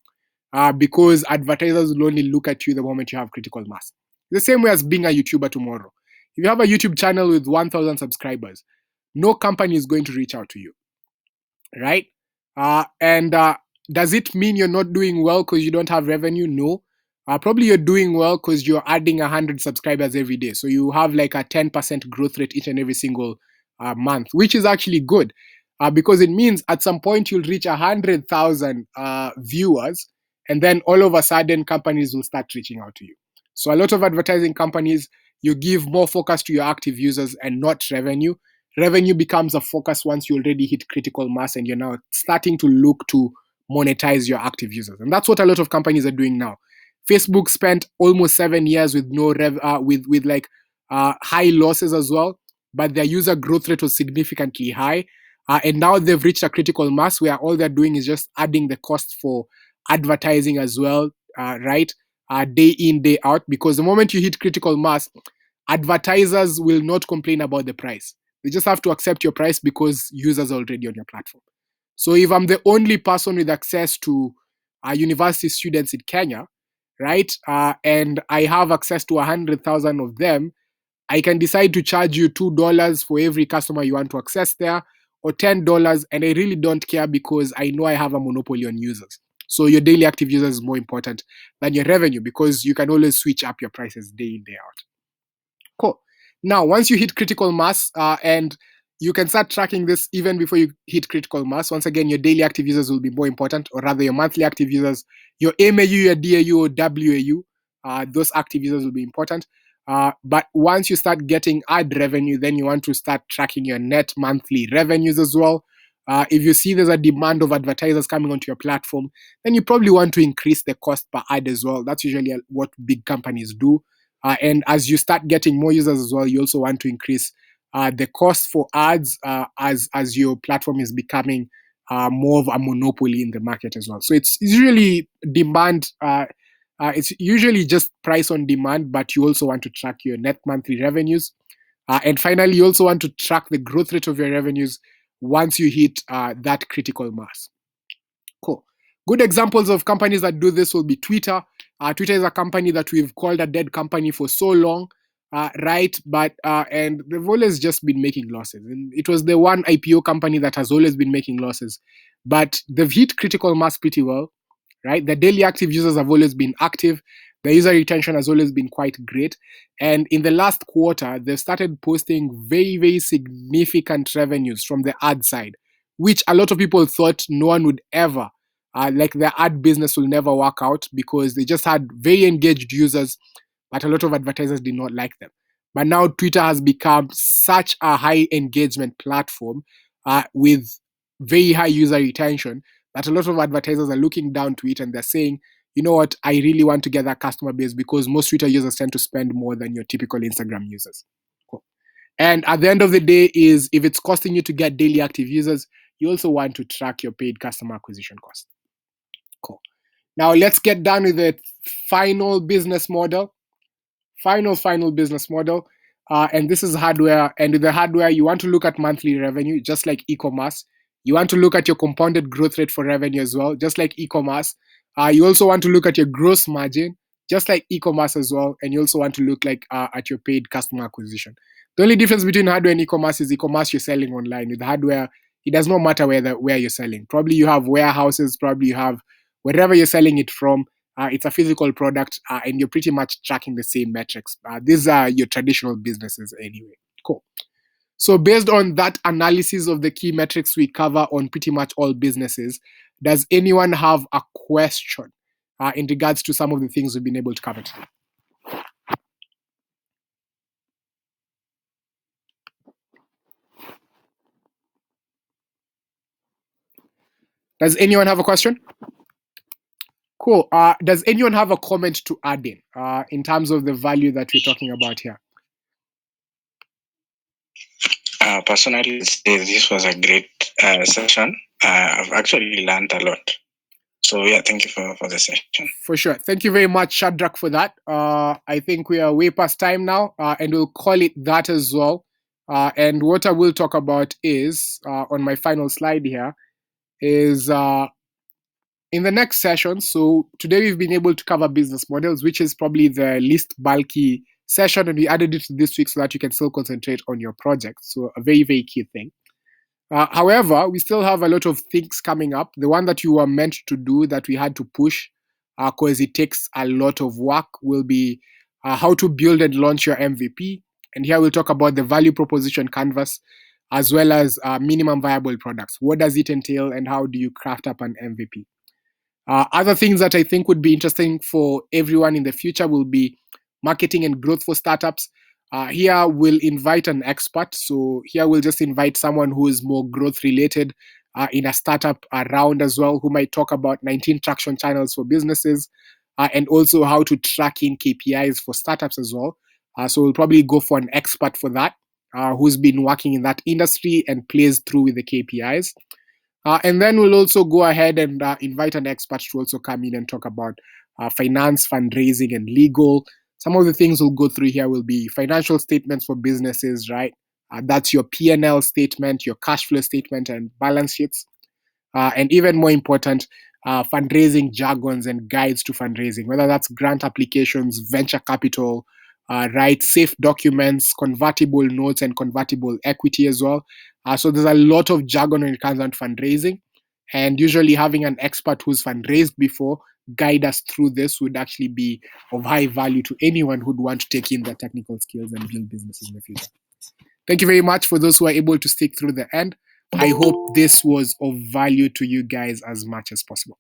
because advertisers will only look at you the moment you have critical mass. The same way as being a YouTuber tomorrow. If you have a YouTube channel with 1,000 subscribers, no company is going to reach out to you, right? And does it mean you're not doing well because you don't have revenue? No. Probably you're doing well because you're adding 100 subscribers every day. So you have like a 10% growth rate each and every single month, which is actually good, because it means at some point you'll reach 100,000 viewers, and then all of a sudden companies will start reaching out to you. So a lot of advertising companies, you give more focus to your active users and not revenue. Revenue becomes a focus once you already hit critical mass and you're now starting to look to monetize your active users. And that's what a lot of companies are doing now. Facebook spent almost 7 years with no high losses as well, but their user growth rate was significantly high. And now they've reached a critical mass where all they're doing is just adding the cost for advertising as well, right? Day in, day out. Because the moment you hit critical mass, advertisers will not complain about the price. They just have to accept your price because users are already on your platform. So if I'm the only person with access to university students in Kenya, right, and I have access to 100,000 of them, I can decide to charge you $2 for every customer you want to access there, or $10, and I really don't care because I know I have a monopoly on users. So your daily active users is more important than your revenue because you can always switch up your prices day in, day out. Cool. Now, once you hit critical mass, and you can start tracking this even before you hit critical mass. Once again, your daily active users will be more important, or rather your monthly active users, your MAU, your DAU, or WAU, those active users will be important. But once you start getting ad revenue, then you want to start tracking your net monthly revenues as well. If you see there's a demand of advertisers coming onto your platform, then you probably want to increase the cost per ad as well. That's usually what big companies do. And as you start getting more users as well, you also want to increase the cost for ads as your platform is becoming more of a monopoly in the market as well. So it's usually demand. It's usually just price on demand, but you also want to track your net monthly revenues. And finally, you also want to track the growth rate of your revenues once you hit that critical mass. Cool. Good examples of companies that do this will be Twitter. Twitter is a company that we've called a dead company for so long, right? But and they've always just been making losses. And it was the one IPO company that has always been making losses, but they've hit critical mass pretty well, right? The daily active users have always been active. The user retention has always been quite great. And in the last quarter, they've started posting very, very significant revenues from the ad side, which a lot of people thought no one would ever, like their ad business will never work out because they just had very engaged users, but a lot of advertisers did not like them. But now Twitter has become such a high engagement platform with very high user retention that a lot of advertisers are looking down to it and they're saying, you know what, I really want to get that customer base because most Twitter users tend to spend more than your typical Instagram users. Cool. And at the end of the day is if it's costing you to get daily active users, you also want to track your paid customer acquisition cost. Cool. Now let's get done with the final business model. Final business model. And this is hardware. And with the hardware, you want to look at monthly revenue, just like e-commerce. You want to look at your compounded growth rate for revenue as well, just like e-commerce. You also want to look at your gross margin, just like e-commerce as well. And you also want to look like at your paid customer acquisition. The only difference between hardware and e-commerce is e-commerce you're selling online. With hardware, it does not matter where you're selling. Probably you have warehouses, probably you have wherever you're selling it from. It's a physical product, and you're pretty much tracking the same metrics. These are your traditional businesses anyway. Cool. So based on that analysis of the key metrics we cover on pretty much all businesses, does anyone have a question in regards to some of the things we've been able to cover today? Does anyone have a question? Cool. Does anyone have a comment to add in terms of the value that we're talking about here?
personally say this was a great session. I've actually learned a lot. So yeah, thank you for the session.
For sure. Thank you very much, Shadrach, for that. I think we are way past time now, and we'll call it that as well. And what I will talk about is, on my final slide here, is in the next session. So today we've been able to cover business models, which is probably the least bulky session, and we added it to this week so that you can still concentrate on your project. So a very, very key thing. However, we still have a lot of things coming up. The one that you were meant to do that we had to push because it takes a lot of work will be how to build and launch your MVP. And here we'll talk about the value proposition canvas as well as minimum viable products. What does it entail and how do you craft up an MVP? Other things that I think would be interesting for everyone in the future will be marketing and growth for startups. Here we'll invite an expert. So here we'll just invite someone who is more growth related in a startup around as well, who might talk about 19 traction channels for businesses and also how to track in KPIs for startups as well. So we'll probably go for an expert for that, who's been working in that industry and plays through with the KPIs. And then we'll also go ahead and invite an expert to also come in and talk about finance, fundraising, and legal. Some of the things we'll go through here will be financial statements for businesses, right? That's your P&L statement, your cash flow statement, and balance sheets. And even more important, fundraising jargons and guides to fundraising, whether that's grant applications, venture capital, right? Safe documents, convertible notes, and convertible equity as well. So there's a lot of jargon when it comes on fundraising. And usually having an expert who's fundraised before guide us through this would actually be of high value to anyone who'd want to take in their technical skills and build businesses in the future. Thank you very much for those who are able to stick through the end. I hope this was of value to you guys as much as possible.